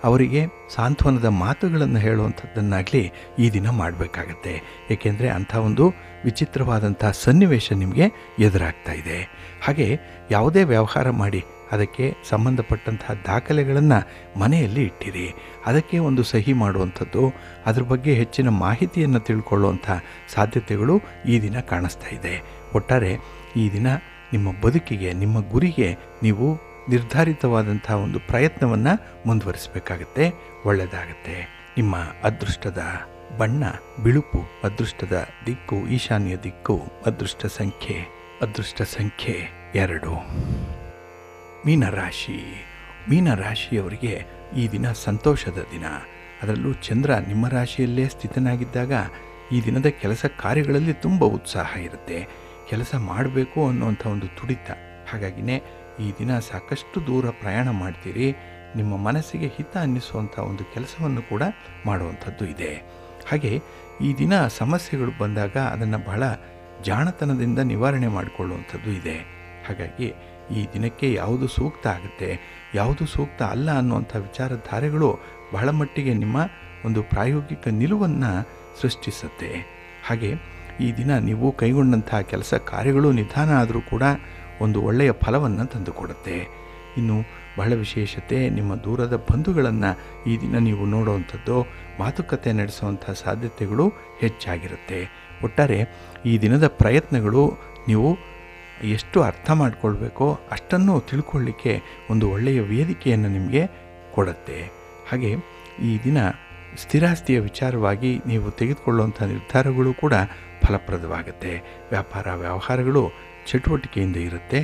ಅವರಿಗೆ ಸಾಂತ್ವನದ ಮಾತುಗಳನ್ನು ಹೇಳುವಂಥದ್ದನ್ನಾಗಲಿ ಈ ದಿನ ಮಾಡಬೇಕಾಗತ್ತೆ. ಏಕೆಂದರೆ ಅಂಥ ಒಂದು ವಿಚಿತ್ರವಾದಂಥ ಸನ್ನಿವೇಶ ನಿಮಗೆ ಎದುರಾಗ್ತಾ ಇದೆ. ಹಾಗೆ ಯಾವುದೇ ವ್ಯವಹಾರ ಮಾಡಿ ಅದಕ್ಕೆ ಸಂಬಂಧಪಟ್ಟಂತಹ ದಾಖಲೆಗಳನ್ನು ಮನೆಯಲ್ಲಿ ಇಟ್ಟಿರಿ. ಅದಕ್ಕೆ ಒಂದು ಸಹಿ ಮಾಡುವಂಥದ್ದು, ಅದ್ರ ಬಗ್ಗೆ ಹೆಚ್ಚಿನ ಮಾಹಿತಿಯನ್ನು ತಿಳ್ಕೊಳ್ಳುವಂಥ ಸಾಧ್ಯತೆಗಳು ಈ ದಿನ ಕಾಣಿಸ್ತಾ ಇದೆ. ಒಟ್ಟಾರೆ ಈ ದಿನ ನಿಮ್ಮ ಬದುಕಿಗೆ, ನಿಮ್ಮ ಗುರಿಗೆ ನೀವು ನಿರ್ಧಾರಿತವಾದಂಥ ಒಂದು ಪ್ರಯತ್ನವನ್ನು ಮುಂದುವರಿಸಬೇಕಾಗತ್ತೆ. ಒಳ್ಳೆಯದಾಗತ್ತೆ. ನಿಮ್ಮ ಅದೃಷ್ಟದ ಬಣ್ಣ ಬಿಳುಪು, ಅದೃಷ್ಟದ ದಿಕ್ಕು ಈಶಾನ್ಯ ದಿಕ್ಕು, ಅದೃಷ್ಟ ಸಂಖ್ಯೆ 2. ಮೀನರಾಶಿ. ಮೀನರಾಶಿಯವರಿಗೆ ಈ ದಿನ ಸಂತೋಷದ ದಿನ. ಅದರಲ್ಲೂ ಚಂದ್ರ ನಿಮ್ಮ ರಾಶಿಯಲ್ಲೇ ಸ್ಥಿತನಾಗಿದ್ದಾಗ ಈ ದಿನದ ಕೆಲಸ ಕಾರ್ಯಗಳಲ್ಲಿ ತುಂಬ ಉತ್ಸಾಹ ಇರುತ್ತೆ. ಕೆಲಸ ಮಾಡಬೇಕು ಅನ್ನುವಂಥ ಒಂದು ತುಡಿತ. ಹಾಗಾಗಿನೇ ಈ ದಿನ ಸಾಕಷ್ಟು ದೂರ ಪ್ರಯಾಣ ಮಾಡ್ತೀರಿ. ನಿಮ್ಮ ಮನಸ್ಸಿಗೆ ಹಿತ ಅನ್ನಿಸುವಂಥ ಒಂದು ಕೆಲಸವನ್ನು ಕೂಡ ಮಾಡುವಂಥದ್ದು ಇದೆ. ಹಾಗೆ ಈ ದಿನ ಸಮಸ್ಯೆಗಳು ಬಂದಾಗ ಅದನ್ನು ಬಹಳ ಜಾಣತನದಿಂದ ನಿವಾರಣೆ ಮಾಡಿಕೊಳ್ಳುವಂಥದ್ದು ಇದೆ. ಹಾಗಾಗಿ ಈ ದಿನಕ್ಕೆ ಯಾವುದು ಸೂಕ್ತ ಆಗುತ್ತೆ, ಯಾವುದು ಸೂಕ್ತ ಅಲ್ಲ ಅನ್ನುವಂಥ ವಿಚಾರಧಾರೆಗಳು ಬಹಳ ಮಟ್ಟಿಗೆ ನಿಮ್ಮ ಒಂದು ಪ್ರಾಯೋಗಿಕ ನಿಲುವನ್ನು ಸೃಷ್ಟಿಸುತ್ತೆ. ಹಾಗೆ ಈ ದಿನ ನೀವು ಕೈಗೊಂಡಂಥ ಕೆಲಸ ಕಾರ್ಯಗಳು ನಿಧಾನ ಆದರೂ ಕೂಡ ಒಂದು ಒಳ್ಳೆಯ ಫಲವನ್ನು ತಂದುಕೊಡುತ್ತೆ. ಇನ್ನು ಬಹಳ ವಿಶೇಷತೆ, ನಿಮ್ಮ ದೂರದ ಬಂಧುಗಳನ್ನು ಈ ದಿನ ನೀವು ನೋಡುವಂಥದ್ದು, ಮಾತುಕತೆ ನಡೆಸುವಂಥ ಸಾಧ್ಯತೆಗಳು ಹೆಚ್ಚಾಗಿರುತ್ತೆ. ಒಟ್ಟಾರೆ ಈ ದಿನದ ಪ್ರಯತ್ನಗಳು ನೀವು ಎಷ್ಟು ಅರ್ಥ ಮಾಡಿಕೊಳ್ಬೇಕೋ ಅಷ್ಟನ್ನು ತಿಳ್ಕೊಳ್ಳಿಕ್ಕೆ ಒಂದು ಒಳ್ಳೆಯ ವೇದಿಕೆಯನ್ನು ನಿಮಗೆ ಕೊಡುತ್ತೆ. ಹಾಗೆ ಈ ದಿನ ಸ್ಥಿರಾಸ್ತಿಯ ವಿಚಾರವಾಗಿ ನೀವು ತೆಗೆದುಕೊಳ್ಳುವಂಥ ನಿರ್ಧಾರಗಳು ಕೂಡ ಫಲಪ್ರದವಾಗುತ್ತೆ. ವ್ಯಾಪಾರ ವ್ಯವಹಾರಗಳು ಚಟುವಟಿಕೆಯಿಂದ ಇರುತ್ತೆ,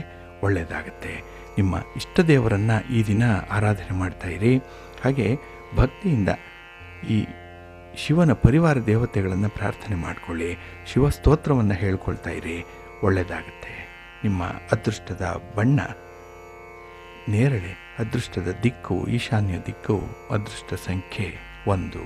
ಒಳ್ಳೆಯದಾಗುತ್ತೆ. ನಿಮ್ಮ ಇಷ್ಟ ದೇವರನ್ನು ಈ ದಿನ ಆರಾಧನೆ ಮಾಡ್ತಾಯಿರಿ. ಹಾಗೆ ಭಕ್ತಿಯಿಂದ ಈ ಶಿವನ ಪರಿವಾರ ದೇವತೆಗಳನ್ನು ಪ್ರಾರ್ಥನೆ ಮಾಡಿಕೊಳ್ಳಿ. ಶಿವಸ್ತೋತ್ರವನ್ನು ಹೇಳ್ಕೊಳ್ತಾ ಇರಿ, ಒಳ್ಳೆಯದಾಗುತ್ತೆ. ನಿಮ್ಮ ಅದೃಷ್ಟದ ಬಣ್ಣ ನೇರಳೆ, ಅದೃಷ್ಟದ ದಿಕ್ಕು ಈಶಾನ್ಯ ದಿಕ್ಕು, ಅದೃಷ್ಟ ಸಂಖ್ಯೆ 1.